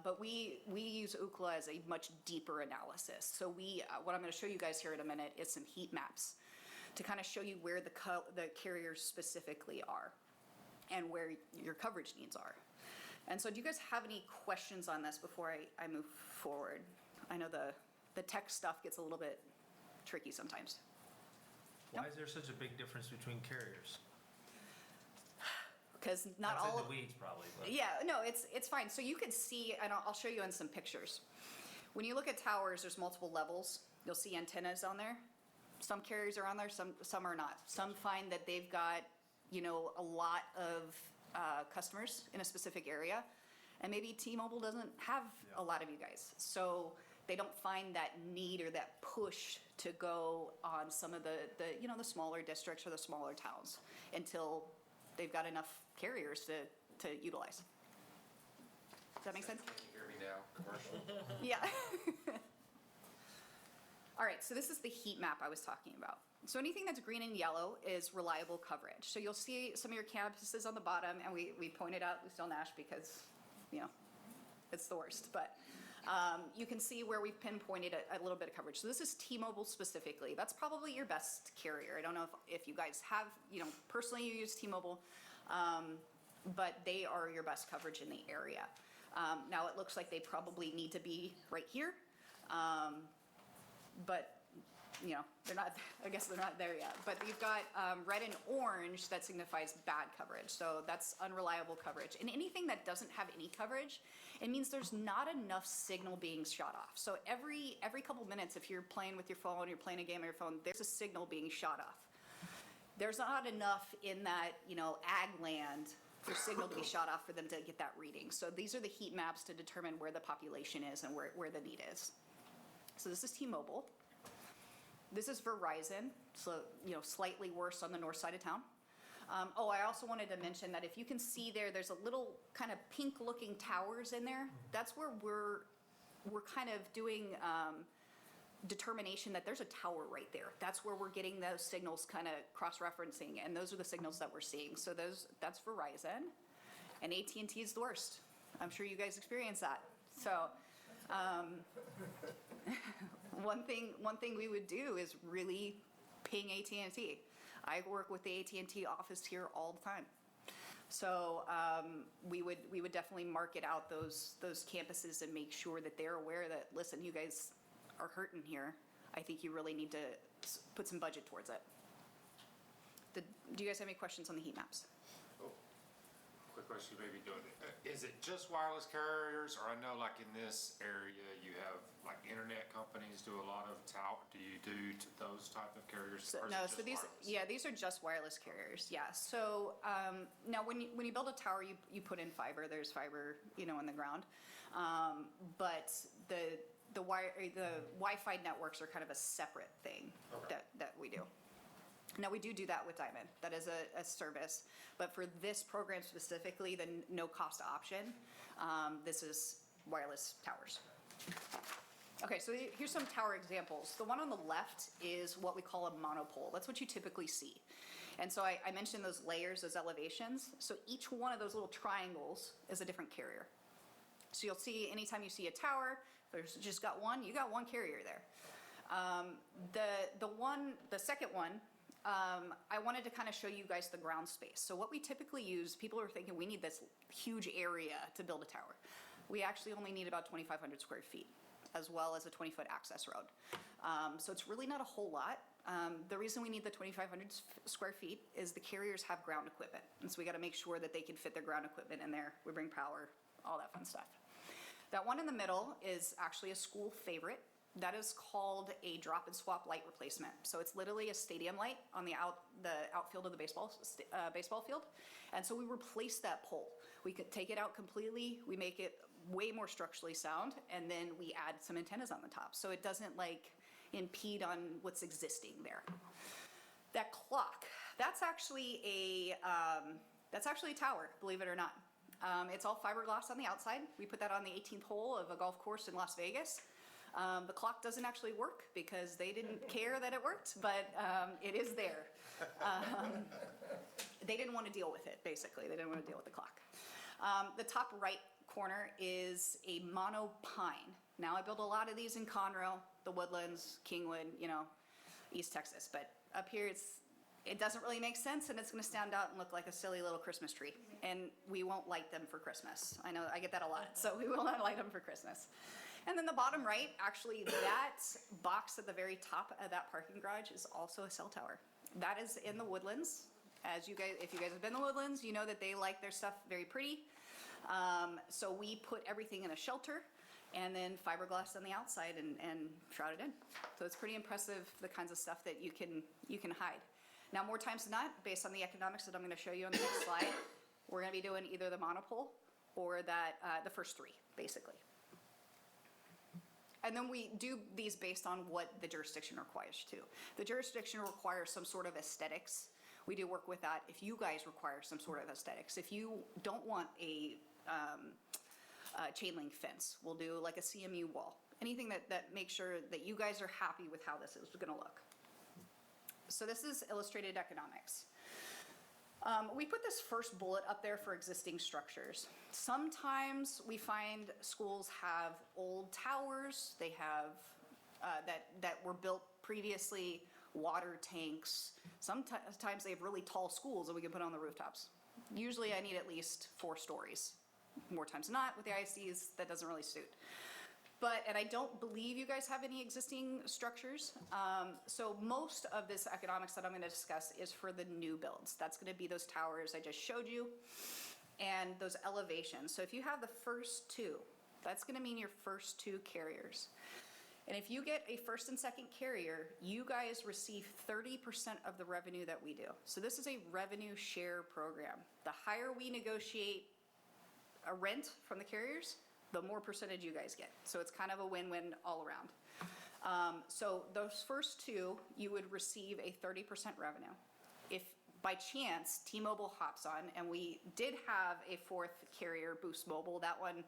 S15: But we use Ookla as a much deeper analysis. So what I'm going to show you guys here in a minute is some heat maps to kind of show you where the carriers specifically are and where your coverage needs are. And so do you guys have any questions on this before I move forward? I know the tech stuff gets a little bit tricky sometimes.
S1: Why is there such a big difference between carriers?
S15: Because not
S1: That's
S15: all
S1: in the weeds probably. But.
S15: Yeah, no, it's fine. So you can see, and I'll show you in some pictures. When you look at towers, there's multiple levels. You'll see antennas on there. Some carriers are on there, some are not. Some find that they've got, a lot of customers in a specific area, and maybe T-Mobile doesn't have a lot of you guys. So they don't find that need or that push to go on some of the smaller districts or the smaller towns until they've got enough carriers to utilize. Does that make sense?
S11: Can you hear me now? Commercial?
S15: Yeah. All right, so this is the heat map I was talking about. So anything that's green and yellow is reliable coverage. So you'll see some of your campuses on the bottom, and we pointed out Lucille Nash because, it's the worst. But you can see where we've pinpointed a little bit of coverage. So this is T-Mobile specifically. That's probably your best carrier. I don't know if you guys have, personally you use T-Mobile, but they are your best coverage in the area. Now it looks like they probably need to be right here, but they're not, I guess they're not there yet. But you've got red and orange that signifies bad coverage. So that's unreliable coverage. And anything that doesn't have any coverage, it means there's not enough signal being shot off. So every couple minutes, if you're playing with your phone, you're playing a game on your phone, there's a signal being shot off. There's not enough in that, ag land for signal to be shot off for them to get that reading. So these are the heat maps to determine where the population is and where the need is. So this is T-Mobile. This is Verizon, so slightly worse on the north side of town. I also wanted to mention that if you can see there's a little kind of pink-looking towers in there. That's where we're kind of doing determination that there's a tower right there. That's where we're getting those signals kind of cross-referencing, and those are the signals that we're seeing. So that's Verizon, and AT&T is the worst. I'm sure you guys experience that. So. One thing we would do is really ping AT&T. I work with the AT&T office here all the time. So we would definitely market out those campuses and make sure that they're aware that, listen, you guys are hurting here. I think you really need put some budget towards it. Do you guys have any questions on the heat maps?
S11: Quick question, maybe doing it. Is it just wireless carriers, or I know like in this area, you have like internet companies do a lot of do you do to those type of carriers? Or is it
S15: No,
S11: just
S15: so these,
S11: wireless?
S15: yeah, these are just wireless carriers, yeah. So, now when you build a tower, you put in fiber, there's fiber, in the ground. But the Wi-Fi networks are kind of a separate thing that we do. Now, we do that with Diamond. That is a service. But for this program specifically, the no-cost option, this is wireless towers. Okay, so here's some tower examples. The one on the left is what we call a monopole. That's what you typically see. And so I mentioned those layers, those elevations. So each one of those little triangles is a different carrier. So you'll see anytime you see a tower, there's just got one, you got one carrier there. The second one, I wanted to kind of show you guys the ground space. So what we typically use, people are thinking we need this huge area to build a tower. We actually only need about 2,500 square feet, as well as a 20-foot access road. So it's really not a whole lot. The reason we need the 2,500 square feet is the carriers have ground equipment. And so we got to make sure that they can fit their ground equipment in there. We bring power, all that fun stuff. That one in the middle is actually a school favorite. That is called a drop and swap light replacement. So it's literally a stadium light on the outfield of the baseball field. And so we replace that pole. We could take it out completely. We make it way more structurally sound, and then we add some antennas on the top. So it doesn't impede on what's existing there. That clock, that's actually a tower, believe it or not. It's all fiberglass on the outside. We put that on the 18th hole of a golf course in Las Vegas. The clock doesn't actually work because they didn't care that it worked, but it is there. They didn't want to deal with it, basically. They didn't want to deal with the clock. The top right corner is a mono pine. Now, I build a lot of these in Conroe, the Woodlands, Kingwood, East Texas, but up here it doesn't really make sense, and it's going to stand out and look like a silly little Christmas tree, and we won't light them for Christmas. I know I get that a lot, so we will not light them for Christmas. And then the bottom right, actually, that box at the very top of that parking garage is also a cell tower. That is in the Woodlands. If you guys have been to the Woodlands, you know that they like their stuff very pretty. So we put everything in a shelter and then fiberglass on the outside and shroud it in. So it's pretty impressive, the kinds of stuff that you can hide. Now, more times than not, based on the economics that I'm going to show you on the next slide, we're going to be doing either the monopole or the first three, basically. And then we do these based on what the jurisdiction requires too. The jurisdiction requires some sort of aesthetics. We do work with that. If you guys require some sort of aesthetics, if you don't want a chain link fence, we'll do like a CMU wall. Anything that makes sure that you guys are happy with how this is gonna look. So this is illustrated economics. We put this first bullet up there for existing structures. Sometimes we find schools have old towers. They have that were built previously, water tanks. Sometimes they have really tall schools that we can put on the rooftops. Usually I need at least 4 stories. More times than not, with the ISDs, that doesn't really suit. And I don't believe you guys have any existing structures. So most of this economics that I'm gonna discuss is for the new builds. That's gonna be those towers I just showed you and those elevations. So if you have the first 2, that's gonna mean your first 2 carriers. And if you get a first and second carrier, you guys receive 30% of the revenue that we do. So this is a revenue share program. The higher we negotiate a rent from the carriers, the more percentage you guys get. So it's kind of a win-win all around. So those first 2, you would receive a 30% revenue. If by chance T-Mobile hops on, and we did have a 4th carrier, Boost Mobile, that one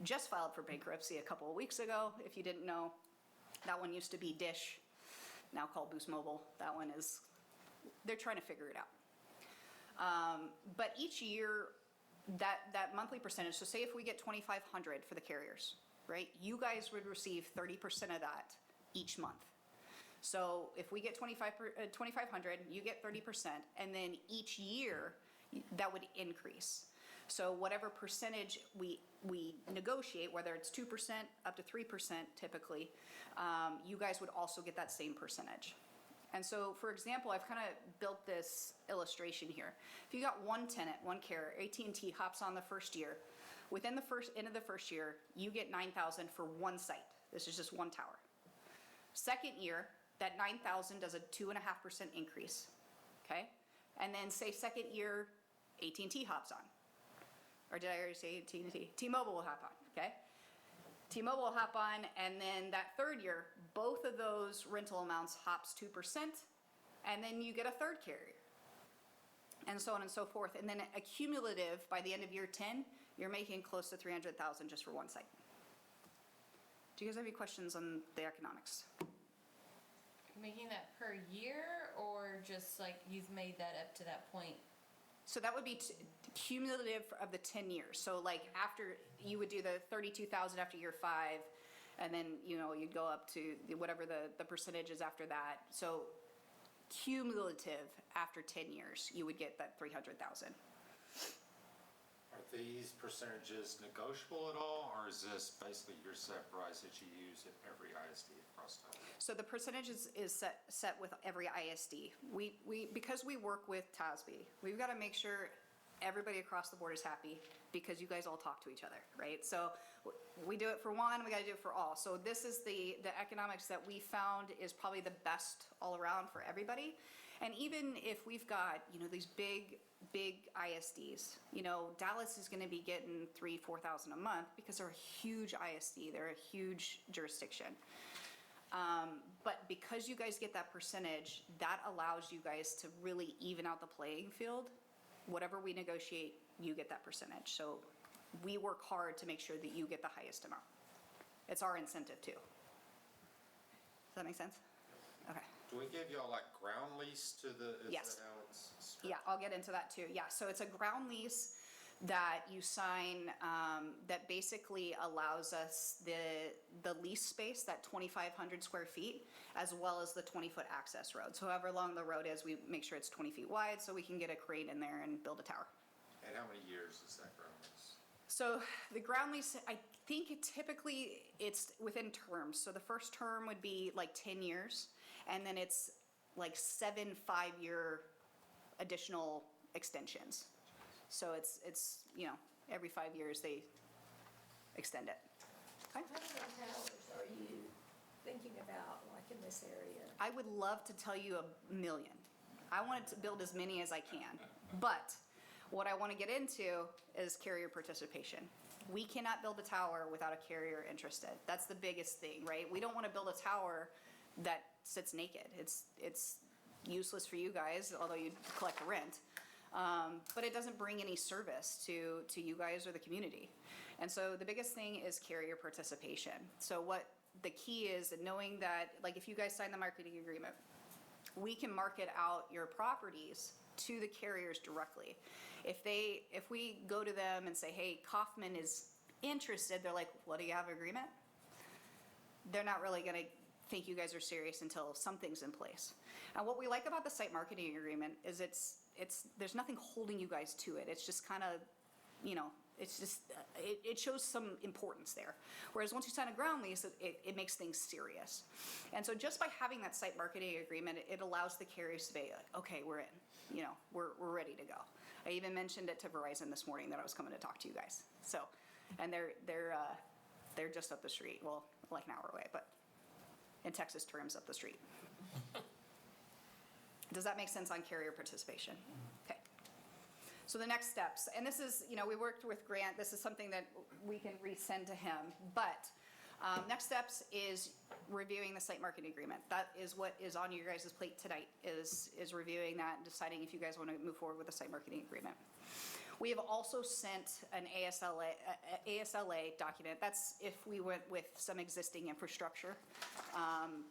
S15: just filed for bankruptcy a couple of weeks ago. If you didn't know, that one used to be Dish, now called Boost Mobile. That one they're trying to figure it out. But each year, that monthly percentage, so say if we get 2,500 for the carriers, right? You guys would receive 30% of that each month. So if we get 2,500, you get 30%, and then each year that would increase. So whatever percentage we negotiate, whether it's 2% up to 3% typically, you guys would also get that same percentage. And so, for example, I've kind of built this illustration here. If you got one tenant, one carrier, AT&T hops on the first year, within the end of the first year, you get $9,000 for one site. This is just one tower. Second year, that $9,000 does a 2.5% increase, okay? And then say second year, AT&T hops on. Or did I already say AT&T? T-Mobile will hop on, okay? T-Mobile will hop on, and then that third year, both of those rental amounts hops 2%, and then you get a third carrier. And so on and so forth. And then a cumulative, by the end of year 10, you're making close to $300,000 just for one site. Do you guys have any questions on the economics?
S8: Making that per year, or just like you've made that up to that point?
S15: So that would be cumulative of the 10 years. So like after, you would do the 32,000 after year 5, and then, you know, you'd go up to whatever the percentage is after that. So cumulative after 10 years, you would get that 300,000.
S11: Are these percentages negotiable at all, or is this basically your set price that you use at every ISD across town?
S15: So the percentage is set with every ISD. Because we work with TASB, we've got to make sure everybody across the board is happy, because you guys all talk to each other, right? So we do it for one, we got to do it for all. So this is the economics that we found is probably the best all around for everybody. And even if we've got, you know, these big ISDs, you know, Dallas is going to be getting $3,000-4,000 a month because they're a huge ISD, they're a huge jurisdiction. But because you guys get that percentage, that allows you guys to really even out the playing field. Whatever we negotiate, you get that percentage. So we work hard to make sure that you get the highest amount. It's our incentive too. Does that make sense? Okay.
S11: Do we give y'all like ground lease to the, is
S15: Yes.
S11: that how it's?
S15: Yeah, I'll get into that too. Yeah, so it's a ground lease that you sign that basically allows us the lease space, that 2,500 square feet, as well as the 20-foot access road. So however long the road is, we make sure it's 20 feet wide so we can get a crane in there and build a tower.
S11: And how many years is that ground lease?
S15: So the ground lease, I think typically it's within terms. So the first term would be like 10 years, and then it's like 7 5-year additional extensions. So it's you know, every 5 years they extend it. Okay?
S3: How many towers are you thinking about, like in this area?
S15: I would love to tell you 1 million. I wanted to build as many as I can. But what I want to get into is carrier participation. We cannot build a tower without a carrier interested. That's the biggest thing, right? We don't want to build a tower that sits naked. It's useless for you guys, although you collect rent. But it doesn't bring any service to you guys or the community. And so the biggest thing is carrier participation. So what the key is knowing that, like if you guys sign the marketing agreement, we can market out your properties to the carriers directly. If we go to them and say, hey, Kaufman is interested, they're like, what, do you have an agreement? They're not really gonna think you guys are serious until something's in place. And what we like about the site marketing agreement is there's nothing holding you guys to it. It's just kind of, you know, it's just, it shows some importance there. Whereas once you sign a ground lease, it makes things serious. And so just by having that site marketing agreement, it allows the carriers to be like, okay, we're in, you know, we're ready to go. I even mentioned it to Verizon this morning that I was coming to talk to you guys. So, and they're just up the street. Well, like an hour away, but in Texas terms, up the street. Does that make sense on carrier participation? Okay. So the next steps, and this is, you know, we worked with Grant. This is something that we can resend to him. But next steps is reviewing the site marketing agreement. That is what is on your guys' plate tonight, is reviewing that and deciding if you guys want to move forward with the site marketing agreement. We have also sent an ASLA document. That's if we went with some existing infrastructure,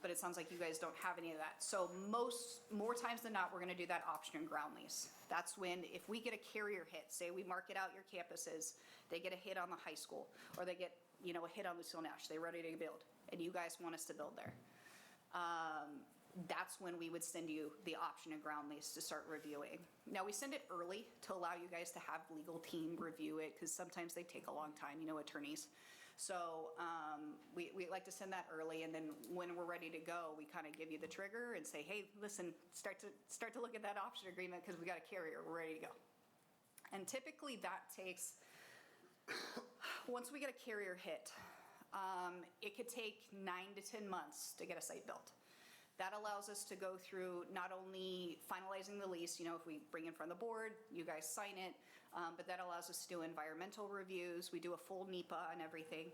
S15: but it sounds like you guys don't have any of that. So more times than not, we're gonna do that option and ground lease. That's when, if we get a carrier hit, say we market out your campuses, they get a hit on the high school, or they get, you know, a hit on Lucille Nash, they're ready to build, and you guys want us to build there. That's when we would send you the option and ground lease to start reviewing. Now, we send it early to allow you guys to have legal team review it, because sometimes they take a long time, you know, attorneys. So we like to send that early, and then when we're ready to go, we kind of give you the trigger and say, hey, listen, start to look at that option agreement because we got a carrier, we're ready to go. And typically that takes, once we get a carrier hit, it could take 9 to 10 months to get a site built. That allows us to go through not only finalizing the lease, you know, if we bring in front of the board, you guys sign it, but that allows us to do environmental reviews. We do a full NEPA on everything.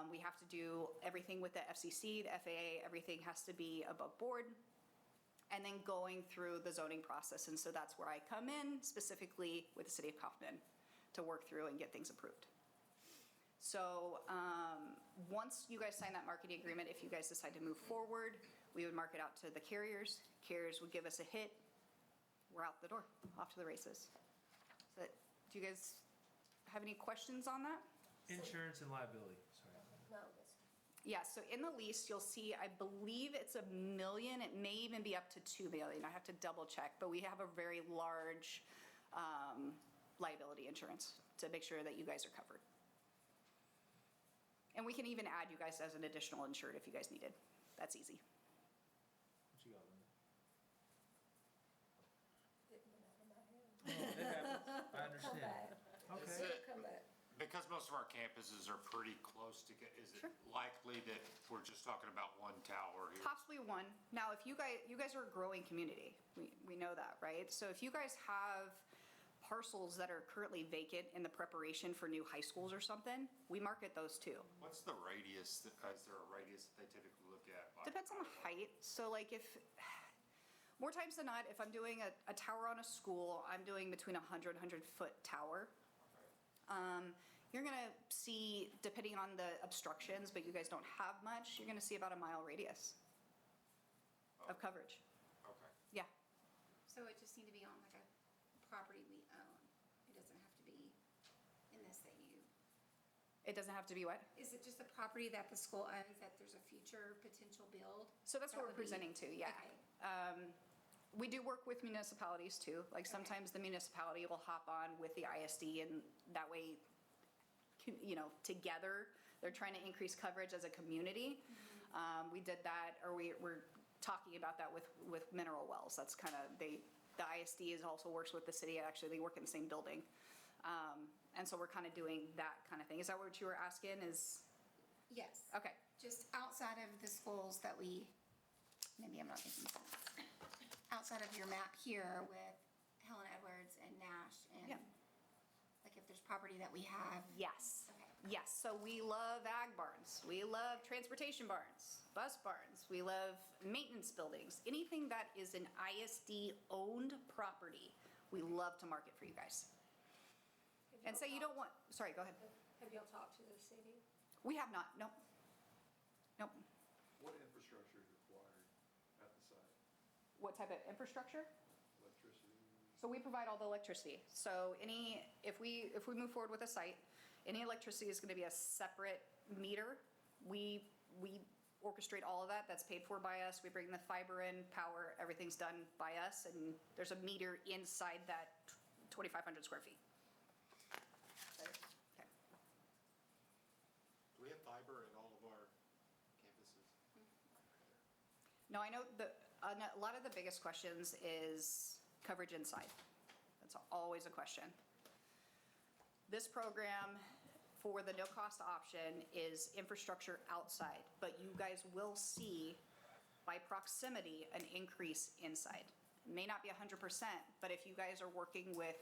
S15: We have to do everything with the FCC, the FAA, everything has to be above board. And then going through the zoning process. And so that's where I come in, specifically with the city of Kaufman, to work through and get things approved. So once you guys sign that marketing agreement, if you guys decide to move forward, we would market out to the carriers. Carriers would give us a hit. We're out the door, off to the races. So do you guys have any questions on that?
S5: Insurance and liability, sorry.
S15: Yeah, so in the lease, you'll see, I believe it's $1 million. It may even be up to $2 million. I have to double check, but we have a very large liability insurance to make sure that you guys are covered. And we can even add you guys as an additional insured if you guys needed. That's easy.
S5: What you got, Linda? It happens. I understand. Okay.
S11: Because most of our campuses are pretty close to get, is it likely that we're just talking about one tower here?
S15: Possibly one. Now, if you guys are a growing community, we know that, right? So if you guys have parcels that are currently vacant in the preparation for new high schools or something, we market those too.
S11: What's the radius, is there a radius that they typically look at?
S15: Depends on the height. So like if, more times than not, if I'm doing a tower on a school, I'm doing between 100 foot tower. You're gonna see, depending on the obstructions, but you guys don't have much, you're gonna see about a mile radius of coverage.
S11: Okay.
S15: Yeah.
S12: So it just need to be on like a property we own. It doesn't have to be in this that you,
S15: It doesn't have to be what?
S12: is it just a property that the school owns that there's a future potential build?
S15: So that's what we're presenting to, yeah.
S12: Okay.
S15: We do work with municipalities too. Like sometimes the municipality will hop on with the ISD and that way, you know, together, they're trying to increase coverage as a community. We did that, or we're talking about that with mineral wells. That's kind of, the ISD also works with the city. Actually, they work in the same building. And so we're kind of doing that kind of thing. Is that what you were asking is?
S12: Yes.
S15: Okay.
S12: Just outside of the schools that we, maybe I'm not making sense. Outside of your map here with Helen Edwards and Nash and
S15: Yeah.
S12: like if there's property that we have.
S15: Yes.
S12: Okay.
S15: Yes, so we love ag barns, we love transportation barns, bus barns, we love maintenance buildings, anything that is an ISD-owned property, we love to market for you guys. And say you don't want, sorry, go ahead.
S3: Have y'all talked to the city?
S15: We have not, nope. Nope.
S13: What infrastructure is required at the site?
S15: What type of infrastructure?
S13: Electricity?
S15: So we provide all the electricity. So if we move forward with a site, any electricity is going to be a separate meter. We orchestrate all of that. That's paid for by us. We bring the fiber in, power, everything's done by us. And there's a meter inside that 2,500 square feet. Okay.
S11: Do we have fiber in all of our campuses?
S15: No, I know a lot of the biggest questions is coverage inside. That's always a question. This program for the no-cost option is infrastructure outside, but you guys will see by proximity an increase inside. It may not be 100%, but if you guys are working with,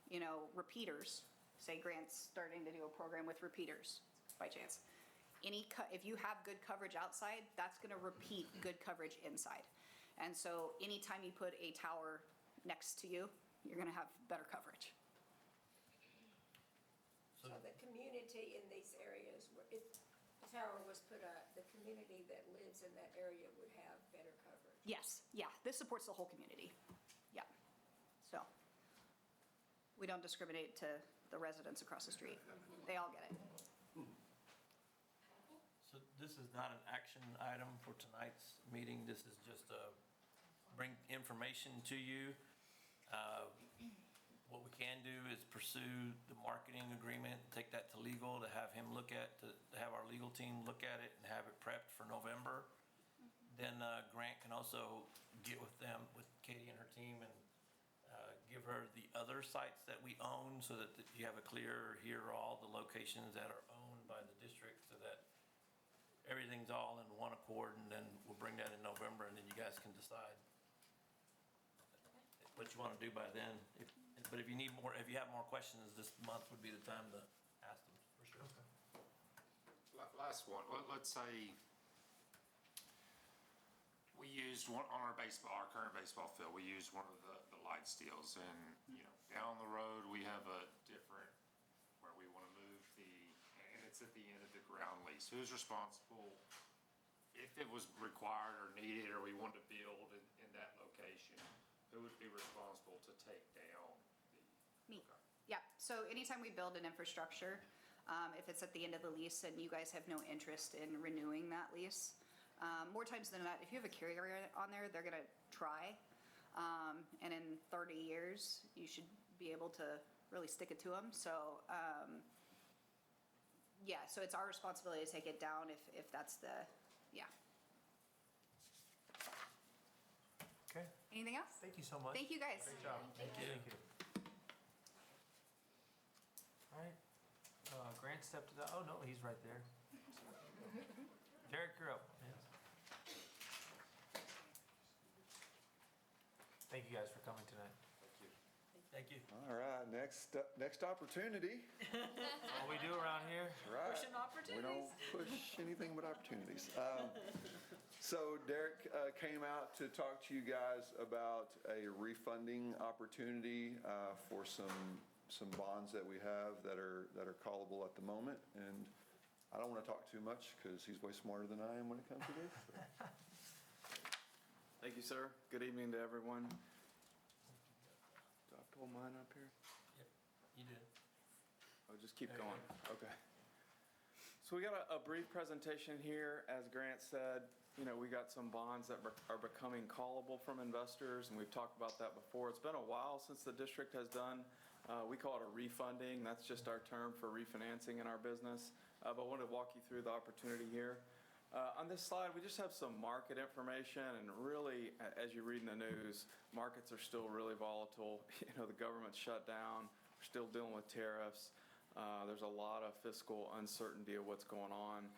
S15: you know, repeaters, say Grant's starting to do a program with repeaters by chance. If you have good coverage outside, that's going to repeat good coverage inside. And so anytime you put a tower next to you, you're going to have better coverage.
S3: So the community in these areas, if the tower was put up, the community that lives in that area would have better coverage?
S15: Yes, yeah, this supports the whole community. Yeah. So we don't discriminate to the residents across the street. They all get it.
S5: So this is not an action item for tonight's meeting. This is just bring information to you. what we can do is pursue the marketing agreement, take that to legal, to have him look at, to have our legal team look at it and have it prepped for November. Then Grant can also get with them, with Katie and her team, and give her the other sites that we own so that you have a clear, here are all the locations that are owned by the district, so that everything's all in one accord, and then we'll bring that in November, and then you guys can decide what you want to do by then. But if you need more, if you have more questions, this month would be the time to ask them, for sure.
S11: Last one, let's say we used one on our current baseball field, we used one of the light steels, and, down the road, we have a different, where we want to move and it's at the end of the ground lease. Who's responsible if it was required or needed, or we wanted to build in that location? Who would be responsible to take down
S15: Me. Yeah, so anytime we build an infrastructure, if it's at the end of the lease and you guys have no interest in renewing that lease, more times than not, if you have a carrier on there, they're gonna try. And in 30 years, you should be able to really stick it to them. So, yeah, so it's our responsibility to take it down if that's the, yeah.
S1: Okay,
S15: Anything else?
S1: thank you so much.
S15: Thank you, guys.
S1: Great job. Thank you. All right, Grant stepped to the, oh, no, he's right there. Derek, you're up. Thank you guys for coming tonight.
S5: Thank you.
S13: All right, next opportunity.
S1: That's what we do around here.
S13: Right.
S8: Pushing
S13: We don't
S8: opportunities.
S13: push anything but opportunities. So Derek came out to talk to you guys about a refunding opportunity for some bonds that we have that are callable at the moment. And I don't want to talk too much because he's way smarter than I am when it comes to this. So.
S16: Thank you, sir. Good evening to everyone. Do I pull mine up here?
S5: Yep, you did.
S16: Oh, just keep
S1: There you
S16: going. Okay. So we got a brief presentation here. As Grant said, we got some bonds that are becoming callable from investors, and we've talked about that before. It's been a while since the district has done, we call it a refunding. That's just our term for refinancing in our business. But I wanted to walk you through the opportunity here. On this slide, we just have some market information, and really, as you read in the news, markets are still really volatile. The government's shut down. We're still dealing with tariffs. There's a lot of fiscal uncertainty of what's going on.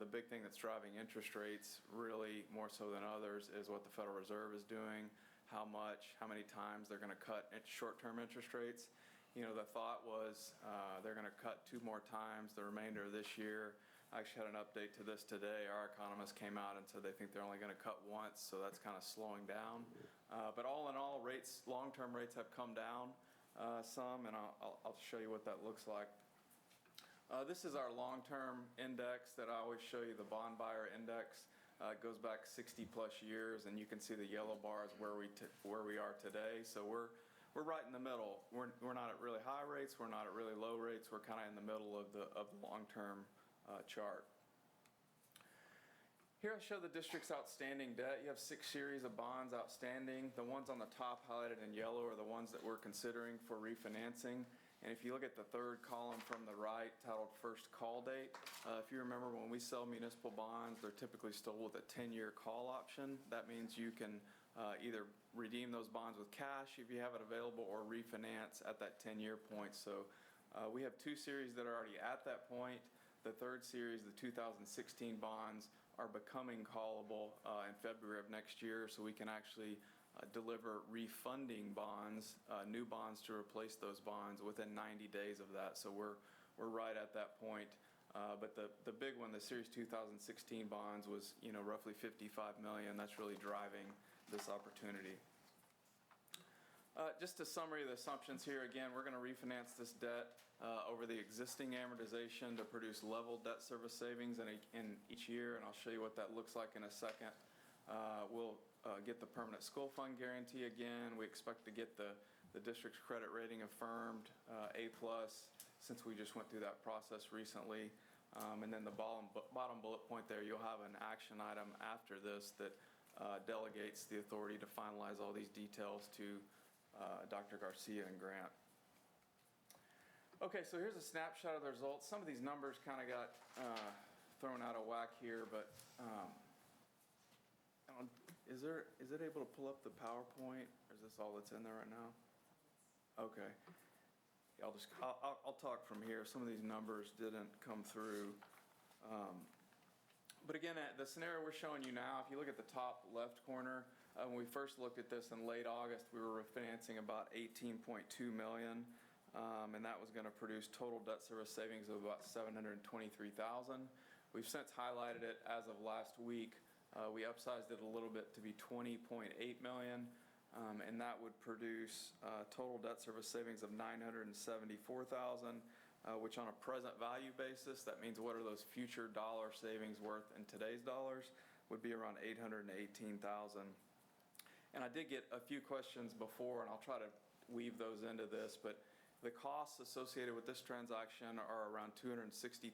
S16: The big thing that's driving interest rates, really more so than others, is what the Federal Reserve is doing, how much, how many times they're going to cut short-term interest rates. The thought was they're going to cut 2 more times the remainder of this year. I actually had an update to this today. Our economist came out and said they think they're only going to cut once, so that's kind of slowing down. But all in all, long-term rates have come down some, and I'll show you what that looks like. This is our long-term index that I always show you, the bond buyer index. It goes back 60-plus years, and you can see the yellow bars where we are today. So we're right in the middle. We're not at really high rates. We're not at really low rates. We're kind of in the middle of the long-term chart. Here I show the district's outstanding debt. You have 6 series of bonds outstanding. The ones on the top highlighted in yellow are the ones that we're considering for refinancing. And if you look at the third column from the right, titled First Call Date, if you remember when we sell municipal bonds, they're typically still with a 10-year call option. That means you can either redeem those bonds with cash if you have it available, or refinance at that 10-year point. So we have 2 series that are already at that point. The third series, the 2016 bonds, are becoming callable in February of next year, so we can actually deliver refunding bonds, new bonds to replace those bonds within 90 days of that. So we're right at that point. But the big one, the Series 2016 bonds, was roughly $55 million. That's really driving this opportunity. Just a summary of the assumptions here. Again, we're going to refinance this debt over the existing amortization to produce level debt service savings in each year, and I'll show you what that looks like in a second. We'll get the permanent school fund guarantee again. We expect to get the district's credit rating affirmed A+, since we just went through that process recently. And then the bottom bullet point there, you'll have an action item after this that delegates the authority to finalize all these details to Dr. Garcia and Grant. Okay, so here's a snapshot of the results. Some of these numbers kind of got thrown out of whack here, but is it able to pull up the PowerPoint, or is this all that's in there right now? Okay. Yeah, I'll talk from here. Some of these numbers didn't come through. But again, the scenario we're showing you now, if you look at the top left corner, when we first looked at this in late August, we were refinancing about $18.2 million, and that was going to produce total debt service savings of about $723,000. We've since highlighted it as of last week. We upsized it a little bit to be $20.8 million, and that would produce total debt service savings of $974,000, which on a present value basis, that means what are those future dollar savings worth in today's dollars, would be around $818,000. And I did get a few questions before, and I'll try to weave those into this, but the costs associated with this transaction are around $263,000.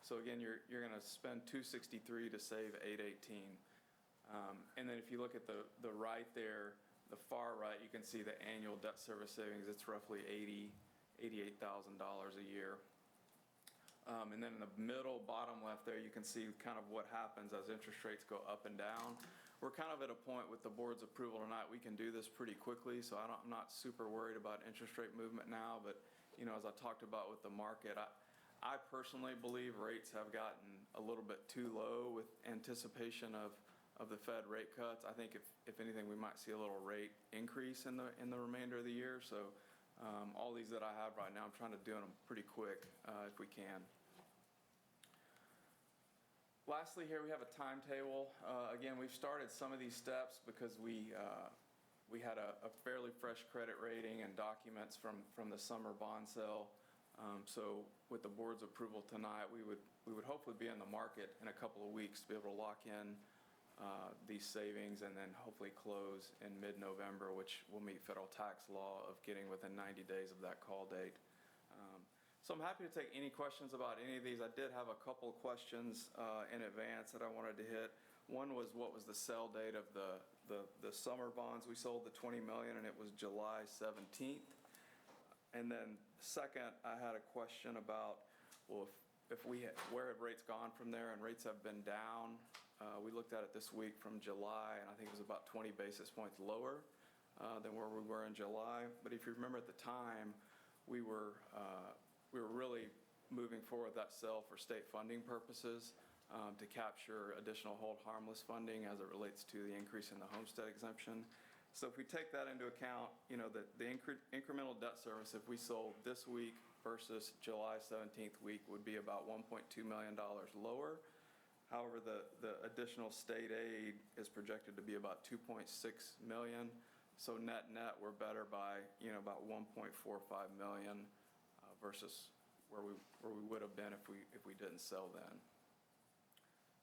S16: So again, you're going to spend $263 to save $818. And then if you look at the right there, the far right, you can see the annual debt service savings. It's roughly $88,000 a year. And then in the middle bottom left there, you can see kind of what happens as interest rates go up and down. We're kind of at a point with the board's approval tonight, we can do this pretty quickly, so I'm not super worried about interest rate movement now, but you know, as I talked about with the market, I personally believe rates have gotten a little bit too low with anticipation of the Fed rate cuts. I think if anything, we might see a little rate increase in the remainder of the year. So all these that I have right now, I'm trying to do them pretty quick if we can. Lastly, here we have a timetable. Again, we've started some of these steps because we had a fairly fresh credit rating and documents from the summer bond sale. So with the board's approval tonight, we would hopefully be in the market in a couple of weeks to be able to lock in these savings and then hopefully close in mid-November, which will meet federal tax law of getting within 90 days of that call date. So I'm happy to take any questions about any of these. I did have a couple of questions in advance that I wanted to hit. One was, what was the sell date of the summer bonds? We sold the $20 million, and it was July 17th. And then second, I had a question about, well, where have rates gone from there? And rates have been down. We looked at it this week from July, and I think it was about 20 basis points lower than where we were in July. But if you remember at the time, we were really moving forward that sale for state funding purposes to capture additional hold harmless funding as it relates to the increase in the homestead exemption. So if we take that into account, you know, the incremental debt service, if we sold this week versus July 17th week, would be about $1.2 million lower. However, the additional state aid is projected to be about $2.6 million. So net, we're better by, you know, about $1.45 million versus where we would have been if we didn't sell then.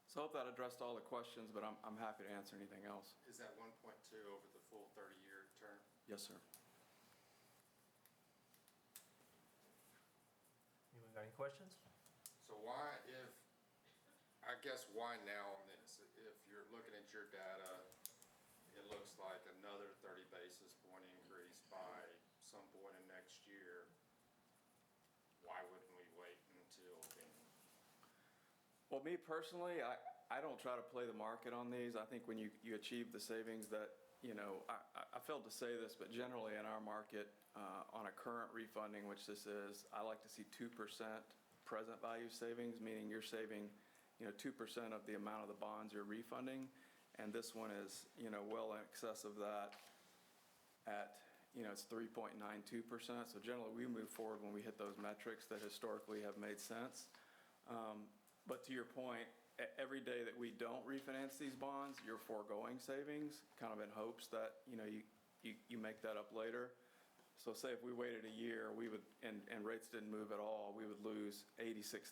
S16: So I hope that addressed all the questions, but I'm happy to answer anything else.
S11: Is that 1.2 over the full 30-year term?
S16: Yes, sir.
S1: Anyone got any questions?
S11: So why now on this? If you're looking at your data, it looks like another 30 basis point increase by some point in next year. Why wouldn't we wait until then?
S16: Well, me personally, I don't try to play the market on these. I think when you achieve the savings that, you know, I failed to say this, but generally in our market, on a current refunding, which this is, I like to see 2% present value savings, meaning you're saving, you know, 2% of the amount of the bonds you're refunding. And this one is, you know, well in excess of that at, you know, it's 3.92%. So generally we move forward when we hit those metrics that historically have made sense. But to your point, every day that we don't refinance these bonds, you're foregoing savings, kind of in hopes that, you know, you make that up later. So say if we waited a year, we would, and rates didn't move at all, we would lose $86,000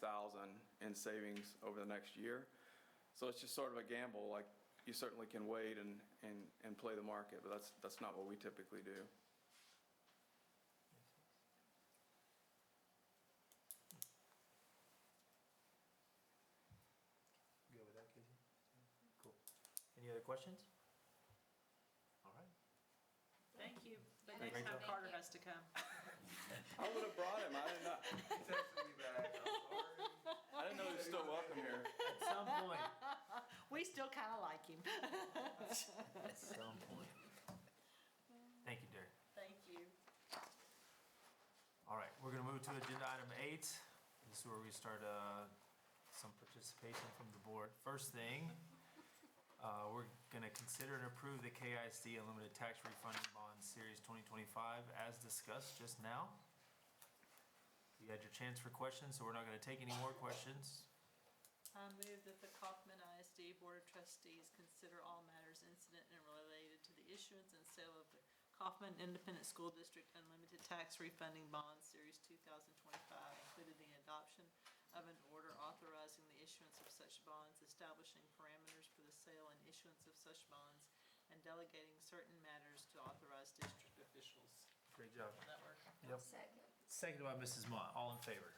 S16: in savings over the next year. So it's just sort of a gamble. Like, you certainly can wait and play the market, but that's not what we typically do.
S1: Good with that, Casey? Cool. Any other questions? All right.
S9: Thank you. But
S1: Thank
S9: next
S1: you.
S9: time Carter has to come.
S16: I would have brought
S3: still kind of like him.
S1: At some point. Thank you, Derek.
S3: Thank you.
S1: All right, we're gonna move to agenda item 8. This is where we start some participation from the board. First thing, we're gonna consider and approve the KISD Unlimited Tax Refunding Bond Series 2025 as discussed just now. You had your chance for questions, so we're not gonna take any more questions.
S3: I move that the Kaufman ISD Board of Trustees consider all matters incident and related to the issuance and sale of the Kaufman Independent School District Unlimited Tax Refunding Bond Series 2025, including the adoption of an order authorizing the issuance of such bonds, establishing parameters for the sale and issuance of such bonds, and delegating certain matters to authorized district officials.
S1: Great job.
S3: Does that work?
S1: Yep. Seconded by Mrs. Mott. All in favor?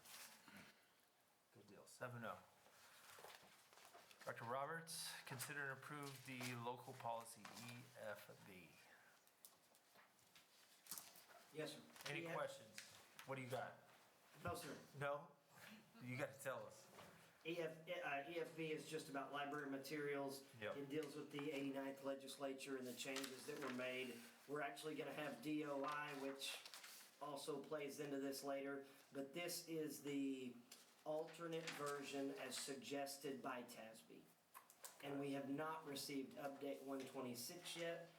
S1: Good deal. 7-0. Dr. Roberts, consider and approve the local policy EFB.
S17: Yes, sir.
S1: Any questions? What do you got?
S17: No, sir.
S1: No? You got to tell us.
S17: EFB is just about library materials.
S1: Yep.
S17: It deals with the 89th legislature and the changes that were made. We're actually going to have DOI, which also plays into this later, but this is the alternate version as suggested by TASB. And we have not received update 126 yet.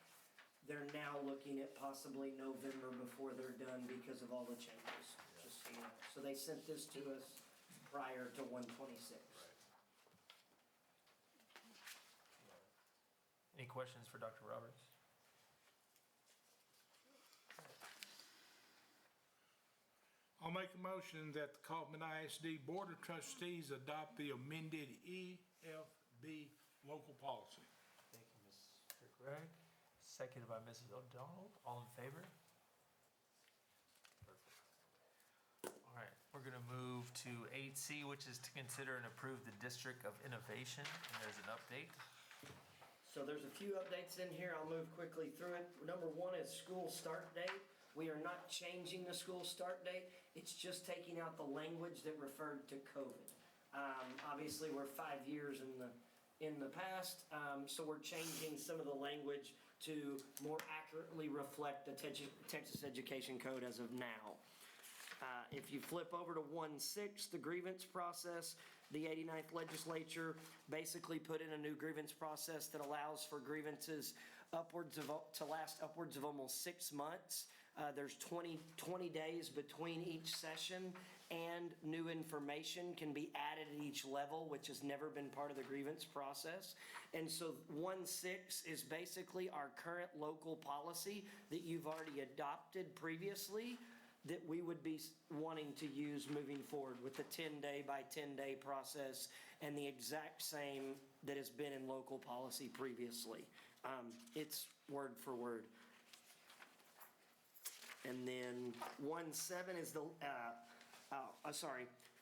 S17: They're now looking at possibly November before they're done because of all the changes, just so you know. So they sent this to us prior to 126.
S1: Any questions for Dr. Roberts?
S2: I'll make a motion that the Kaufman ISD Board of Trustees adopt the amended EFB local policy.
S1: Thank you, Mr. Gregg. Seconded by Mrs. O'Donnell. All in favor? Perfect. All right, we're going to move to 8C, which is to consider and approve the District of Innovation. And there's an update.
S17: So there's a few updates in here. I'll move quickly through it. Number one is school start date. We are not changing the school start date. It's just taking out the language that referred to COVID. Obviously, we're 5 years in the past, so we're changing some of the language to more accurately reflect the Texas Education Code as of now. If you flip over to 1.6, the grievance process, the 89th legislature basically put in a new grievance process that allows for grievances to last upwards of almost 6 months. There's 20 days between each session, and new information can be added at each level, which has never been part of the grievance process. And so 1.6 is basically our current local policy that you've already adopted previously that we would be wanting to use moving forward with the 10-day by 10-day process and the exact same that has been in local policy previously. It's word for word. And then 1.7 is the,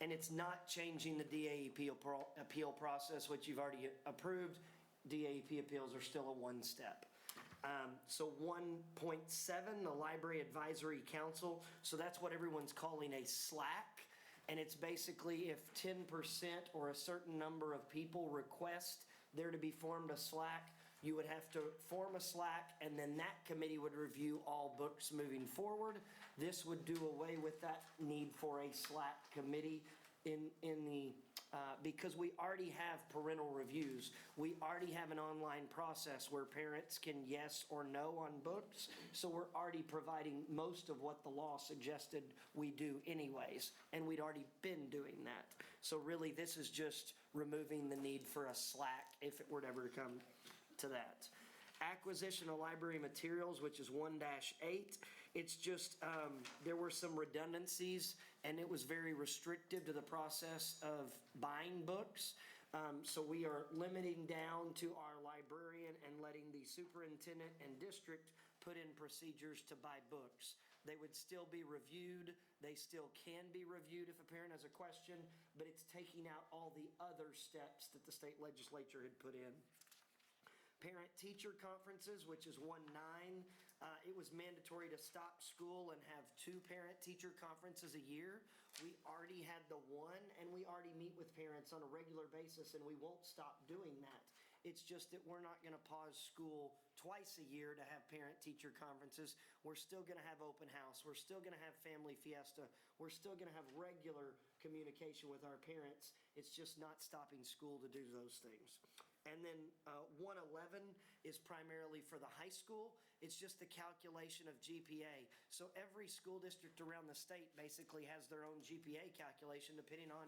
S17: and it's not changing the DAEP appeal process, which you've already approved. DAEP appeals are still a one-step. So 1.7, the Library Advisory Council, so that's what everyone's calling a SLAC. And it's basically if 10% or a certain number of people request there to be formed a SLAC, you would have to form a SLAC, and then that committee would review all books moving forward. This would do away with that need for a SLAC committee because we already have parental reviews. We already have an online process where parents can yes or no on books. So we're already providing most of what the law suggested we do anyways, and we'd already been doing that. So really, this is just removing the need for a SLAC if it were to ever come to that. Acquisition of library materials, which is 1-8. It's just, there were some redundancies, and it was very restrictive to the process of buying books. So we are limiting down to our librarian and letting the superintendent and district put in procedures to buy books. They would still be reviewed. They still can be reviewed if a parent has a question, but it's taking out all the other steps that the state legislature had put in. Parent-teacher conferences, which is 1-9. It was mandatory to stop school and have 2 parent-teacher conferences a year. We already had the one, and we already meet with parents on a regular basis, and we won't stop doing that. It's just that we're not going to pause school twice a year to have parent-teacher conferences. We're still going to have open house. We're still going to have family fiesta. We're still going to have regular communication with our parents. It's just not stopping school to do those things. And then 111 is primarily for the high school. It's just the calculation of GPA. So every school district around the state basically has their own GPA calculation depending on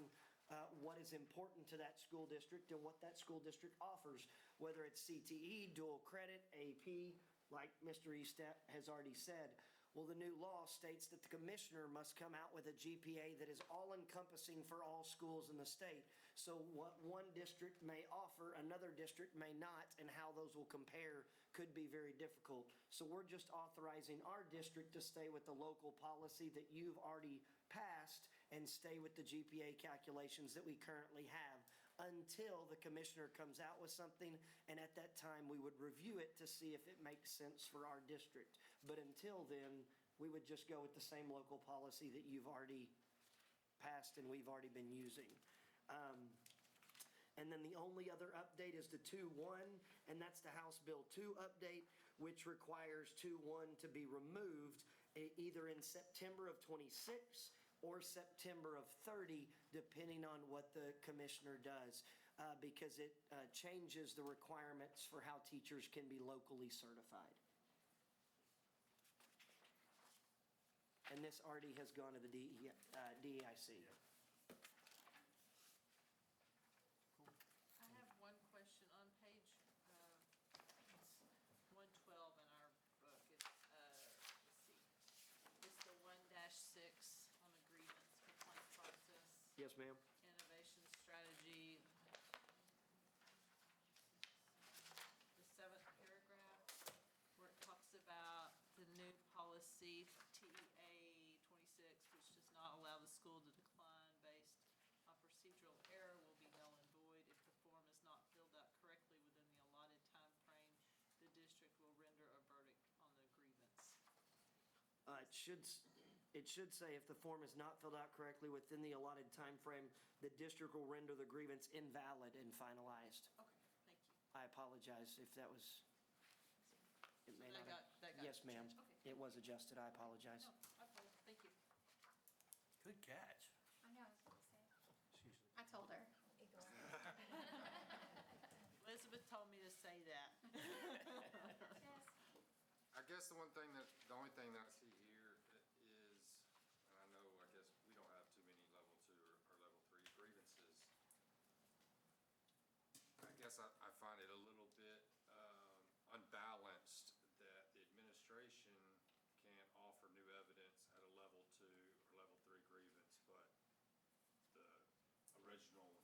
S17: what is important to that school district and what that school district offers, whether it's CTE, dual credit, AP, like Mr. Eastet has already said. Well, the new law states that the commissioner must come out with a GPA that is all-encompassing for all schools in the state. So what one district may offer, another district may not, and how those will compare could be very difficult. So we're just authorizing our district to stay with the local policy that you've already passed and stay with the GPA calculations that we currently have until the commissioner comes out with something, and at that time, we would review it to see if it makes sense for our district. But until then, we would just go with the same local policy that you've already passed and we've already been using. And then the only other update is the 2-1, and that's the House Bill 2 update, which requires 2-1 to be removed either in September of 26 or September of 30, depending on what the commissioner does, because it changes the requirements for how teachers can be locally certified. And this already has gone to the DEIC.
S18: I have one question on page 112 in our book. Let's see. It's the 1-6 on the grievance complaint process.
S17: Yes, ma'am.
S18: Innovation strategy. The 7th paragraph where it talks about the new policy TEA 26, which does not allow the school to decline based on procedural error will be null and void if the form is not filled out correctly within the allotted time frame. The district will render a verdict on the grievance.
S17: It should say if the form is not filled out correctly within the allotted time frame, the district will render the grievance invalid and finalized.
S18: Okay, thank you.
S17: I apologize if that was, it may not have.
S18: That got
S17: Yes, ma'am.
S18: changed. Okay.
S17: It was adjusted. I apologize.
S18: No, I apologize. Thank you.
S5: Good catch.
S12: I know, I was gonna say. I told her.
S18: Elizabeth told me to say that.
S11: I guess the only thing that I see here is, and I know, I guess we don't have too many level 2 or level 3 grievances. I guess I find it a little bit unbalanced that the administration can't offer new evidence at a level 2 or level 3 grievance, but the original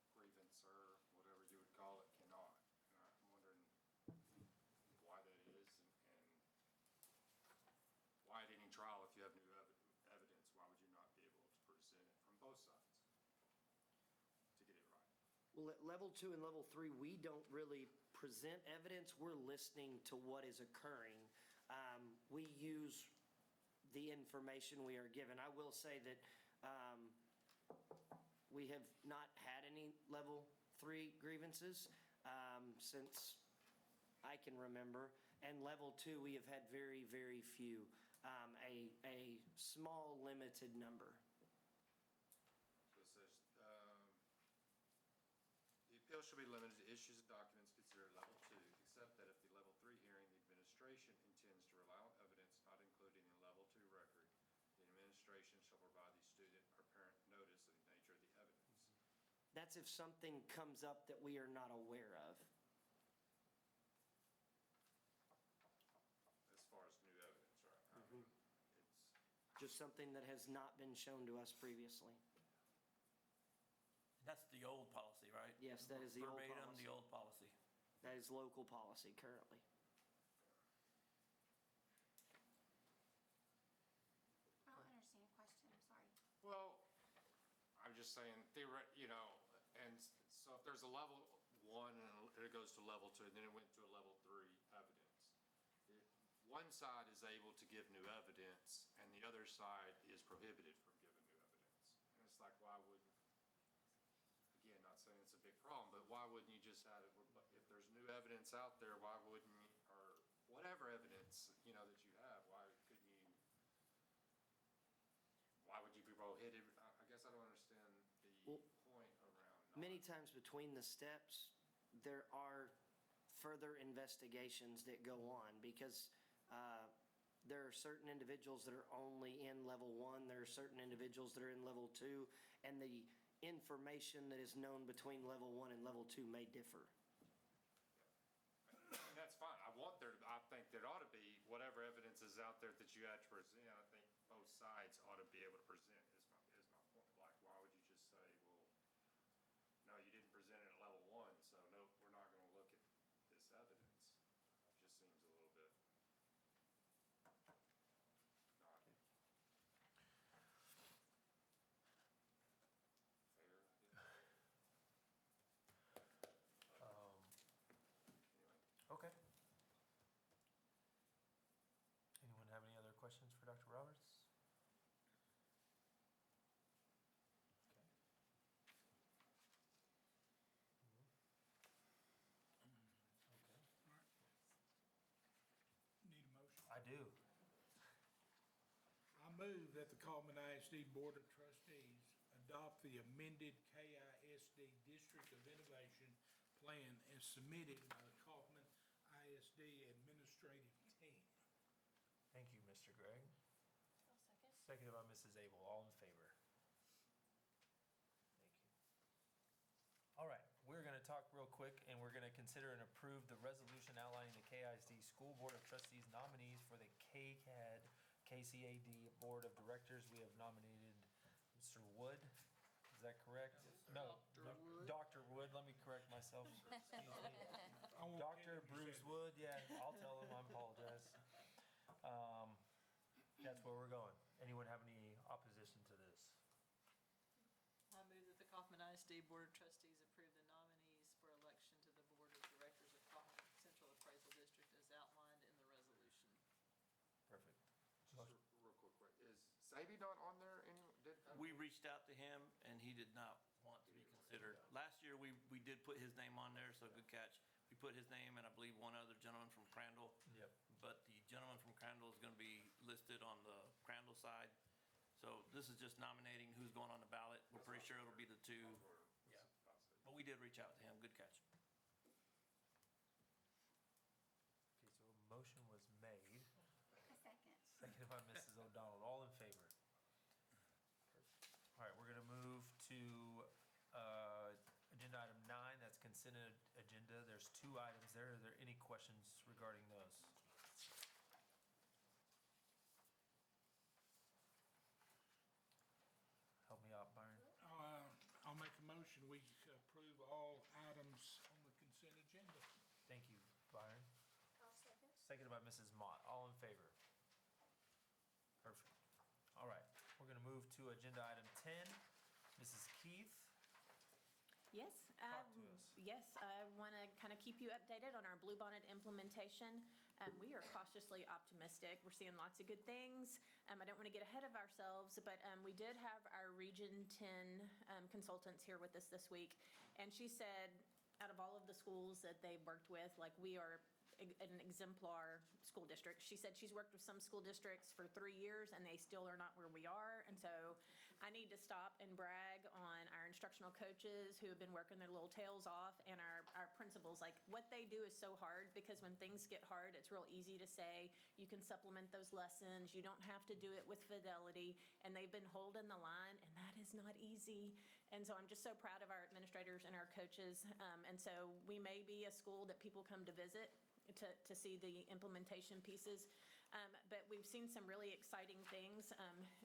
S11: grievance or whatever you would call it cannot. And I'm wondering why that is and why at any trial, if you have new evidence, why would you not be able to present it from both sides to get it right?
S17: Well, at level 2 and level 3, we don't really present evidence. We're listening to what is occurring. We use the information we are given. I will say that we have not had any level 3 grievances since I can remember. And level 2, we have had very, very few, a small, limited number.
S11: So it says, the appeal shall be limited to issues and documents considered level 2, except that if the level 3 hearing, the administration intends to rely on evidence not included in the level 2 record, the administration shall provide the student or parent notice of the nature of the evidence.
S17: That's if something comes up that we are not aware of.
S11: As far as new evidence, right? I mean, it's,
S17: Just something that has not been shown to us previously.
S5: That's the old policy, right?
S17: Yes, that is the old
S5: Verbatim,
S17: policy.
S5: the old policy.
S17: That is local policy currently.
S12: I don't understand your question, I'm sorry.
S11: well, I'm just saying, and so if there's a level 1 and it goes to level 2, and then it went to a level 3 evidence. If one side is able to give new evidence and the other side is prohibited from giving new evidence. And it's like, why would, again, not saying it's a big problem, but why wouldn't you just have it, if there's new evidence out there, why wouldn't you, or whatever evidence, you know, that you have, why couldn't you, why would you be prohibited? I guess I don't understand the
S17: Well,
S11: point around.
S17: Many times between the steps, there are further investigations that go on because there are certain individuals that are only in level 1, there are certain individuals that are in level 2, and the information that is known between level 1 and level 2 may differ.
S11: And that's fine. I think there ought to be whatever evidence is out there that you had to present. I think both sides ought to be able to present is my point. Like, why would you just say, well, no, you didn't present it at level 1, so no, we're not going to look at this evidence. It just seems a little bit not. Fair, I guess.
S1: Okay. Anyone have any other questions for Dr. Roberts? Okay. Okay.
S2: Need a motion?
S1: I do.
S2: I move that the Kaufman ISD Board of Trustees adopt the amended KISD District of Innovation Plan as submitted by the Kaufman ISD Administrative Team.
S1: Thank you, Mr. Gregg. Seconded by Mrs. Abel. All in favor? Thank you. All right, we're going to talk real quick, and we're going to consider and approve the resolution outlining the KISD School Board of Trustees nominees for the KCAD Board of Directors. We have nominated Mr. Wood. Is that correct? No, Dr. Wood. Let me correct myself. Excuse me. Dr. Bruce Wood. Yeah, I'll tell him. I apologize. That's where we're going. Anyone have any opposition to this?
S18: I move that the Kaufman ISD Board of Trustees approve the nominees for election to the Board of Directors of Kaufman Central Appraisal District as outlined in the resolution.
S1: Perfect.
S11: Just real quick, is Saby not on there?
S5: We reached out to him, and he did not want to be considered. Last year, we did put his name on there, so good catch. We put his name and I believe one other gentleman from Crandall.
S1: Yep.
S5: But the gentleman from Crandall is going to be listed on the Crandall side. So this is just nominating who's going on the ballot. We're pretty sure it'll be the two. Yeah. But we did reach out to him. Good catch.
S1: Okay, so a motion was made.
S12: A second.
S1: Seconded by Mrs. O'Donnell. All in favor? All right, we're going to move to agenda item 9. That's consent agenda. There's 2 items there. Are there any questions regarding those? Help me out, Byron.
S2: I'll make a motion. We approve all items on the consent agenda.
S1: Thank you, Byron.
S7: I'll second.
S1: Seconded by Mrs. Mott. All in favor? Perfect. All right, we're going to move to agenda item 10. Mrs. Keith?
S9: Yes.
S1: Talk to us.
S9: Yes, I want to kind of keep you updated on our Bluebonnet implementation. We are cautiously optimistic. We're seeing lots of good things. I don't want to get ahead of ourselves, but we did have our Region 10 consultants here with us this week, and she said out of all of the schools that they worked with, like, we are an exemplar school district. She said she's worked with some school districts for 3 years and they still are not where we are. And so I need to stop and brag on our instructional coaches who have been working their little tails off, and our principals. Like, what they do is so hard, because when things get hard, it's real easy to say you can supplement those lessons. You don't have to do it with fidelity. And they've been holding the line, and that is not easy. And so I'm just so proud of our administrators and our coaches. And so we may be a school that people come to visit to see the implementation pieces. But we've seen some really exciting things.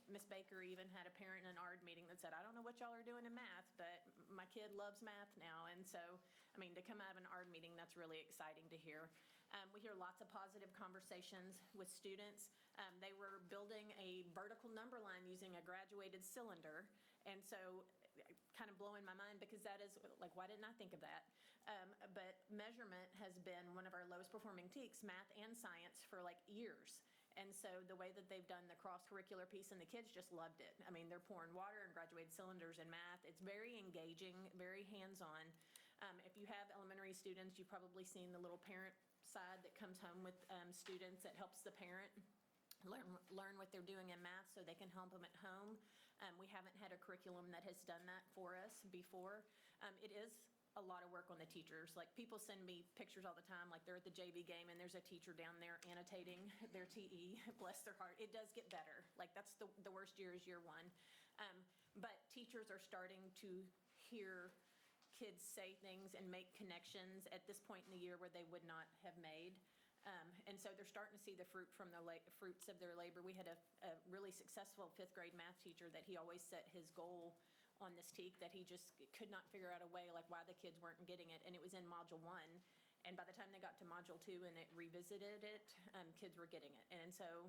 S9: Ms. Baker even had a parent in an ARD meeting that said, I don't know what y'all are doing in math, but my kid loves math now. And so, I mean, to come out of an ARD meeting, that's really exciting to hear. We hear lots of positive conversations with students. They were building a vertical number line using a graduated cylinder. And so, kind of blowing my mind, because that is, like, why didn't I think of that? But measurement has been one of our lowest performing TEKs, math and science, for like years. And so the way that they've done the cross-curricular piece, and the kids just loved it. I mean, they're pouring water and graduated cylinders in math. It's very engaging, very hands-on. If you have elementary students, you've probably seen the little parent side that comes home with students that helps the parent learn what they're doing in math so they can help them at home. We haven't had a curriculum that has done that for us before. It is a lot of work on the teachers. Like, people send me pictures all the time, like they're at the JV game and there's a teacher down there annotating their TE. Bless their heart. It does get better. Like, that's the worst year is year one. But teachers are starting to hear kids say things and make connections at this point in the year where they would not have made. And so they're starting to see the fruits of their labor. We had a really successful fifth grade math teacher that he always set his goal on this TEK that he just could not figure out a way, like, why the kids weren't getting it. And it was in Module 1. And by the time they got to Module 2 and it revisited it, kids were getting it. And so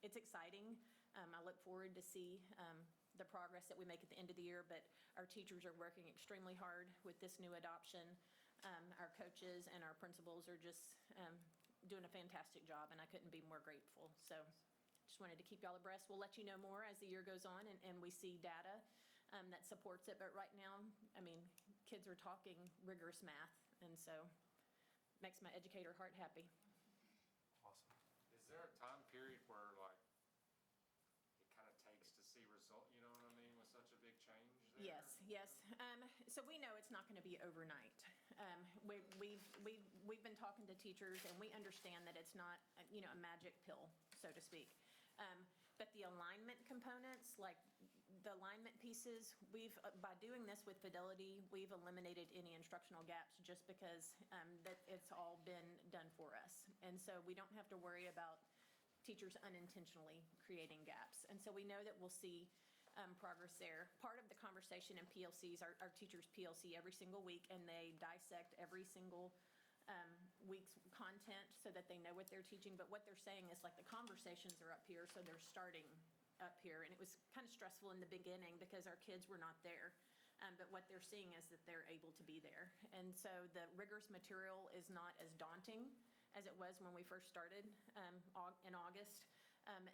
S9: it's exciting. I look forward to see the progress that we make at the end of the year, but our teachers are working extremely hard with this new adoption. Our coaches and our principals are just doing a fantastic job, and I couldn't be more grateful. So just wanted to keep y'all abreast. We'll let you know more as the year goes on and we see data that supports it. But right now, I mean, kids are talking rigorous math, and so makes my educator heart happy.
S1: Awesome.
S11: Is there a time period where, like, it kind of takes to see result, you know what I mean, with such a big change there?
S9: Yes, yes. So we know it's not going to be overnight. We've been talking to teachers, and we understand that it's not, a magic pill, so to speak. But the alignment components, like the alignment pieces, by doing this with Fidelity, we've eliminated any instructional gaps just because that it's all been done for us. And so we don't have to worry about teachers unintentionally creating gaps. And so we know that we'll see progress there. Part of the conversation in PLCs, our teachers PLC every single week, and they dissect every single week's content so that they know what they're teaching. But what they're saying is, like, the conversations are up here, so they're starting up here. And it was kind of stressful in the beginning because our kids were not there. But what they're seeing is that they're able to be there. And so the rigorous material is not as daunting as it was when we first started in August.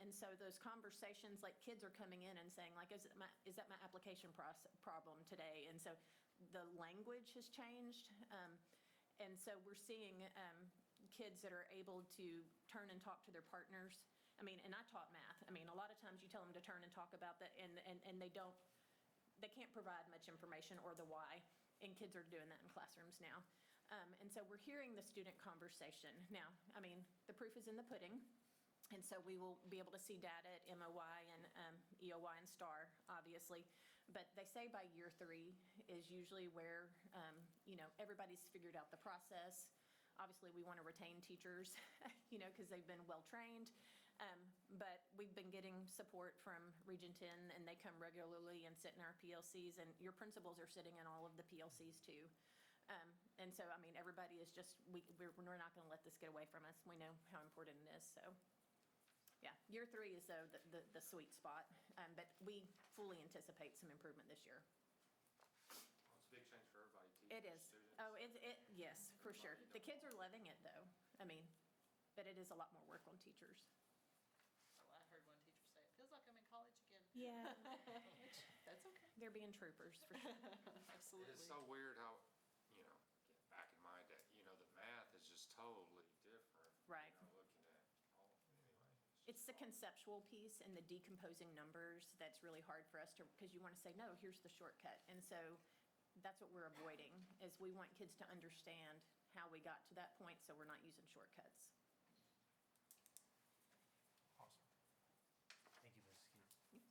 S9: And so those conversations, like, kids are coming in and saying, like, is that my application problem today? And so the language has changed. And so we're seeing kids that are able to turn and talk to their partners. I mean, and I taught math. I mean, a lot of times you tell them to turn and talk about that, and they can't provide much information or the why, and kids are doing that in classrooms now. And so we're hearing the student conversation. Now, I mean, the proof is in the pudding, and so we will be able to see data at MOY and EOY and STAR, obviously. But they say by year 3 is usually where, everybody's figured out the process. Obviously, we want to retain teachers, because they've been well-trained. But we've been getting support from Region 10, and they come regularly and sit in our PLCs, and your principals are sitting in all of the PLCs too. And so, I mean, everybody is just, we're not going to let this get away from us. We know how important it is, so. Yeah, year 3 is, though, the sweet spot, but we fully anticipate some improvement this year.
S11: Well, it's a big change for everybody,
S9: It
S11: teachers,
S9: is.
S11: students.
S9: Oh, yes, for sure. The kids are loving it, though. I mean, but it is a lot more work on teachers.
S18: Well, I heard one teacher say, it feels like I'm in college again.
S9: Yeah.
S18: Which, that's okay.
S9: They're being troopers, for sure.
S18: Absolutely.
S11: It is so weird how, back in my day, the math is just totally different.
S9: Right.
S11: Looking at all, anyway.
S9: It's the conceptual piece and the decomposing numbers that's really hard for us to, because you want to say, no, here's the shortcut. And so that's what we're avoiding, is we want kids to understand how we got to that point, so we're not using shortcuts.
S1: Awesome. Thank you, Mrs. Keith.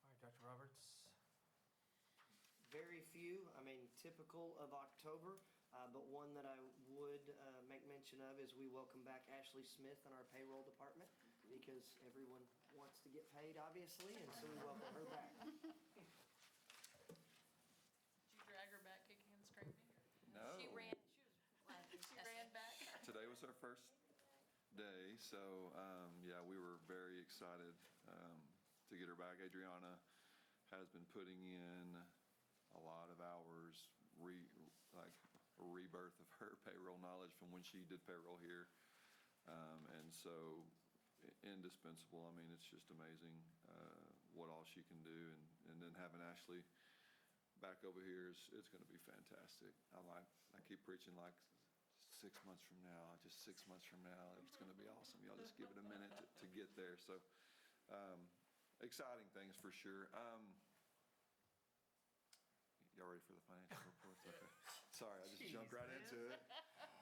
S1: All right, Dr. Roberts.
S17: Very few, typical of October, but one that I would make mention of is we welcome back Ashley Smith in our payroll department, because everyone wants to get paid, obviously, and so we welcome her back.
S18: Did you drag her back kicking and screaming?
S13: No.
S18: She ran back.
S13: Today was our first day, so we were very excited to get her back. Adriana has been putting in a lot of hours, like a rebirth of her payroll knowledge from when she did payroll here. And so indispensable. I mean, it's just amazing what all she can do. And then having Ashley back over here it's going to be fantastic. I keep preaching like 6 months from now, just 6 months from now, it's going to be awesome. Y'all just give it a minute to get there. So exciting things for sure. Y'all ready for the financial reports? Okay. Sorry, I just jumped right into it.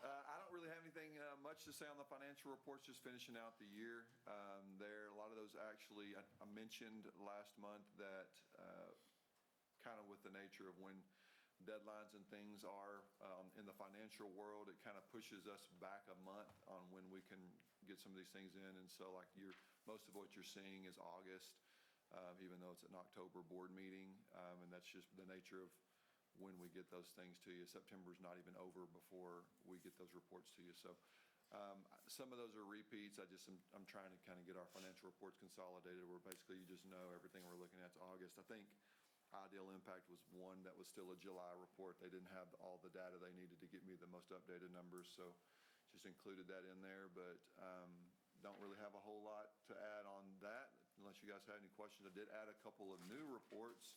S13: I don't really have anything much to say on the financial reports, just finishing out the year. A lot of those actually, I mentioned last month that kind of with the nature of when deadlines and things are in the financial world, it kind of pushes us back a month on when we can get some of these things in. And so like most of what you're seeing is August, even though it's an October board meeting. And that's just the nature of when we get those things to you. September's not even over before we get those reports to you. So some of those are repeats. I'm trying to kind of get our financial reports consolidated where basically you just know everything we're looking at is August. I think Ideal Impact was one that was still a July report. They didn't have all the data they needed to get me the most updated numbers, so just included that in there. But don't really have a whole lot to add on that unless you guys have any questions. I did add a couple of new reports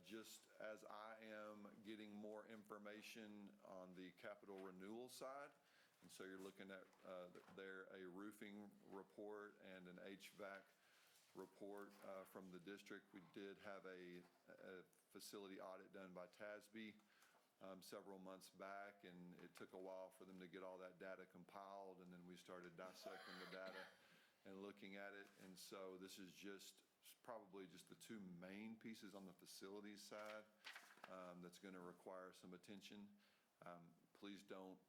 S13: just as I am getting more information on the capital renewal side. And so you're looking at a roofing report and an HVAC report from the district. We did have a facility audit done by TASB several months back, and it took a while for them to get all that data compiled, and then we started dissecting the data and looking at it. And so this is probably just the two main pieces on the facilities side that's going to require some attention. Please don't,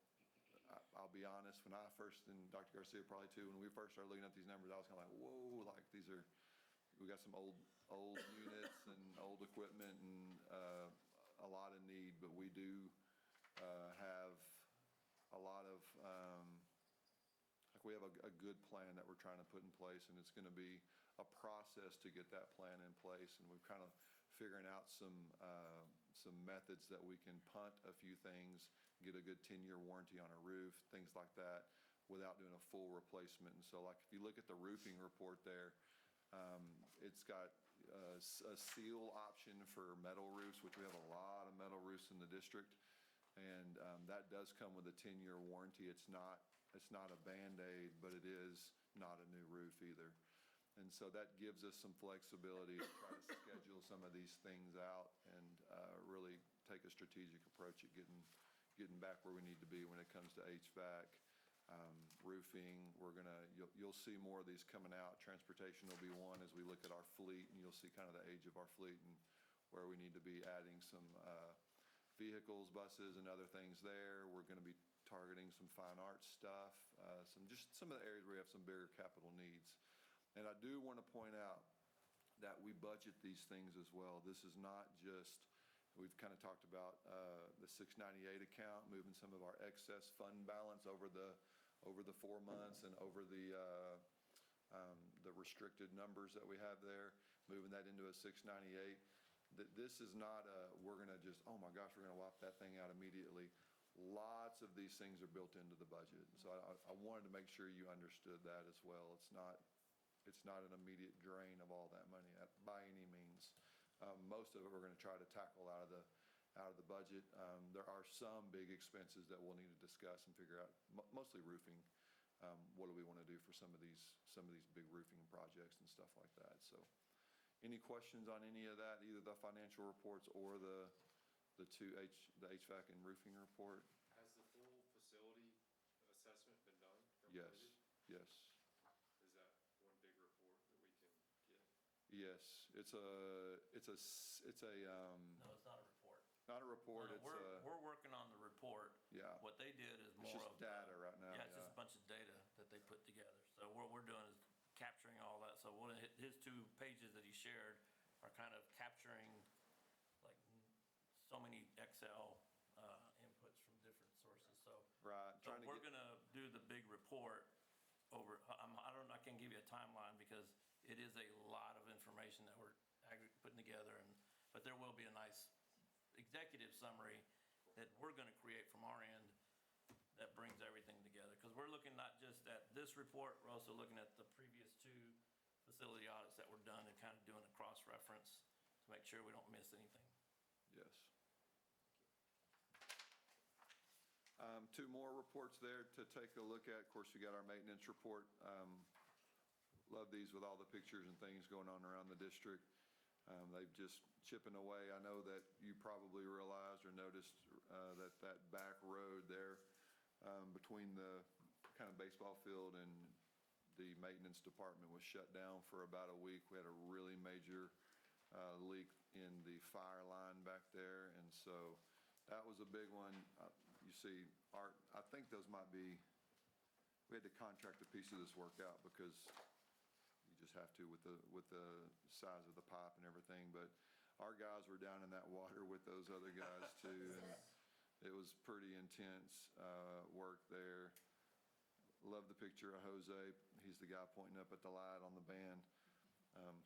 S13: I'll be honest, when I first, and Dr. Garcia probably too, when we first started looking at these numbers, I was kind of like, whoa, like we got some old units and old equipment and a lot of need, but we do have a lot of, we have a good plan that we're trying to put in place, and it's going to be a process to get that plan in place. And we're kind of figuring out some methods that we can punt a few things, get a good 10-year warranty on a roof, things like that, without doing a full replacement. And so like if you look at the roofing report there, it's got a seal option for metal roofs, which we have a lot of metal roofs in the district. And that does come with a 10-year warranty. It's not a Band-Aid, but it is not a new roof either. And so that gives us some flexibility to try to schedule some of these things out and really take a strategic approach at getting back where we need to be when it comes to HVAC, roofing. You'll see more of these coming out. Transportation will be one as we look at our fleet, and you'll see kind of the age of our fleet and where we need to be adding some vehicles, buses, and other things there. We're going to be targeting some fine arts stuff, some of the areas where we have some bigger capital needs. And I do want to point out that we budget these things as well. This is not just, we've kind of talked about the 698 account, moving some of our excess fund balance over the 4 months and over the restricted numbers that we have there, moving that into a 698. This is not we're going to just, oh my gosh, we're going to wipe that thing out immediately. Lots of these things are built into the budget. So I wanted to make sure you understood that as well. It's not an immediate drain of all that money by any means. Most of it we're going to try to tackle out of the budget. There are some big expenses that we'll need to discuss and figure out, mostly roofing. What do we want to do for some of these big roofing projects and stuff like that? So any questions on any of that, either the financial reports or the HVAC and roofing report?
S11: Has the full facility assessment been done?
S13: Yes.
S11: Is that one big report that we can get?
S13: Yes, it's a.
S5: No, it's not a report.
S13: Not a report.
S5: No, we're working on the report.
S13: Yeah.
S5: What they did is
S13: It's
S5: more
S13: just
S5: of
S13: data right now.
S5: Yeah, it's just a bunch of data that they put together. So what we're doing is capturing all that. So his 2 pages that he shared are kind of capturing like so many Excel inputs from different sources. So
S13: Right.
S5: So we're going to do the big report over, I can't give you a timeline because it is a lot of information that we're putting together, but there will be a nice executive summary that we're going to create from our end that brings everything together. Because we're looking not just at this report, we're also looking at the previous 2 facility audits that were done and kind of doing a cross-reference to make sure we don't miss anything.
S13: Yes. 2 more reports there to take a look at. Of course, we got our maintenance report. Love these with all the pictures and things going on around the district. They've just chipping away. I know that you probably realized or noticed that back road there between the kind of baseball field and the maintenance department was shut down for about a week. We had a really major leak in the fire line back there, and so that was a big one. You see, Art, I think those might be, we had to contract a piece of this work out because you just have to with the size of the pipe and everything, but our guys were down in that water with those other guys too, and it was pretty intense work there. Love the picture of Jose. He's the guy pointing up at the light on the band.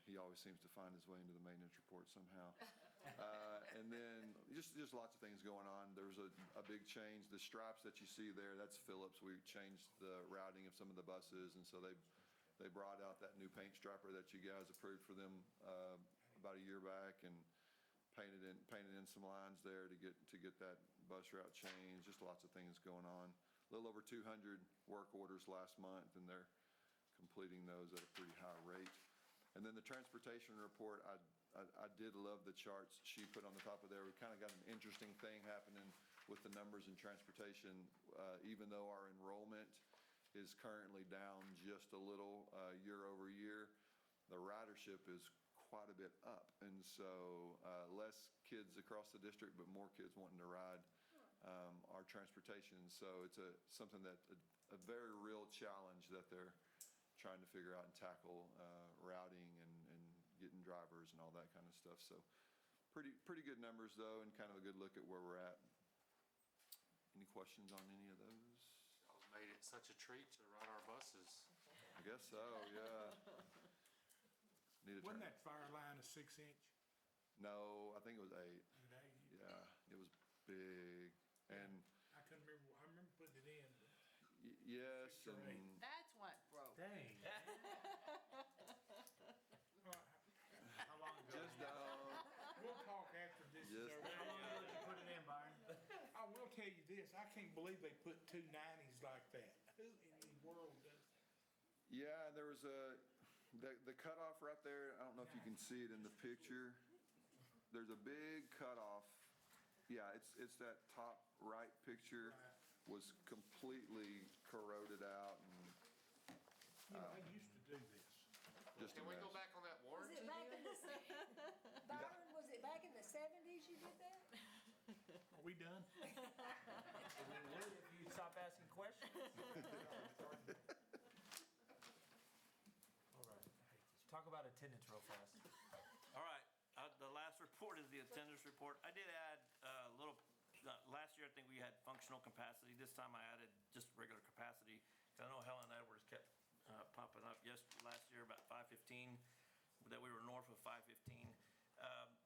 S13: He always seems to find his way into the maintenance report somehow. And then just lots of things going on. There was a big change. The stripes that you see there, that's Phillips. We changed the routing of some of the buses, and so they brought out that new paint striper that you guys approved for them about a year back, and painted in some lines there to get that bus route changed. Just lots of things going on. A little over 200 work orders last month, and they're completing those at a pretty high rate. And then the transportation report, I did love the charts she put on the top of there. We kind of got an interesting thing happening with the numbers in transportation. Even though our enrollment is currently down just a little year over year, the ridership is quite a bit up. And so less kids across the district, but more kids wanting to ride our transportation. So it's something that a very real challenge that they're trying to figure out and tackle, routing and getting drivers and all that kind of stuff. So pretty good numbers though, and kind of a good look at where we're at. Any questions on any of those?
S11: Y'all made it such a treat to ride our buses.
S13: I guess so, yeah.
S2: Wasn't that fire line a 6-inch?
S13: No, I think it was 8.
S2: Was it 8?
S13: Yeah, it was big. And
S2: I couldn't remember, I remember putting it in.
S13: yes,
S2: 6 or 8.
S13: and
S18: That's what broke.
S1: Dang. How long ago?
S13: just don't.
S2: We'll talk after this is
S13: Just-
S2: over.
S1: How long ago did you put it in, Byron?
S2: I will tell you this, I can't believe they put 2 90s like that. Who in the world does that?
S13: Yeah, there was the cutoff right there. I don't know if you can see it in the picture. There's a big cutoff. Yeah, it's that top right picture was completely corroded out and
S2: You know, I used to do this.
S13: just a
S11: Can we go
S13: mess.
S11: back on that
S3: Was
S11: warranty?
S3: it back in the, Byron, was it back in the 70s you did that?
S2: Are we done?
S1: We would if you stop asking questions. All right. Let's talk about attendance real fast.
S5: All right, the last report is the attendance report. I did add a little, last year I think we had functional capacity. This time I added just regular capacity. 'Cause I know Helen Edwards kept popping up last year about 515, that we were north of 515.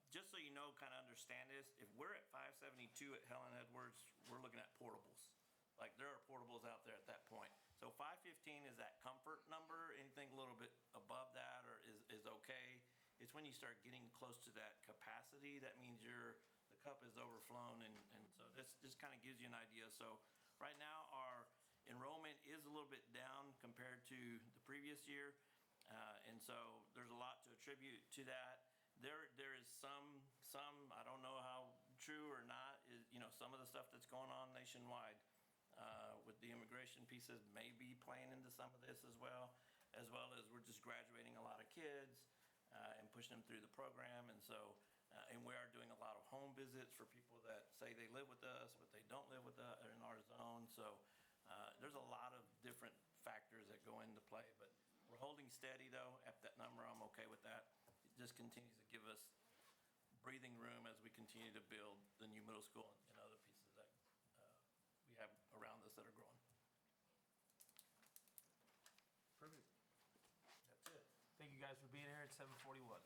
S5: Just so you know, kind of understand this, if we're at 572 at Helen Edwards, we're looking at portables. Like there are portables out there at that point. So 515 is that comfort number. Anything a little bit above that or is okay. It's when you start getting close to that capacity, that means the cup is overflown, and so this just kind of gives you an idea. So right now, our enrollment is a little bit down compared to the previous year, and so there's a lot to attribute to that. There is some, I don't know how true or not, is, some of the stuff that's going on nationwide with the immigration pieces may be playing into some of this as well as we're just graduating a lot of kids and pushing them through the program. And so, and we are doing a lot of home visits for people that say they live with us, but they don't live with us or in our zone. So there's a lot of different factors that go into play, but we're holding steady though at that number. I'm okay with that. It just continues to give us breathing room as we continue to build the new middle school and other pieces that we have around us that are growing.
S1: Perfect. That's it. Thank you guys for being here at 7:41.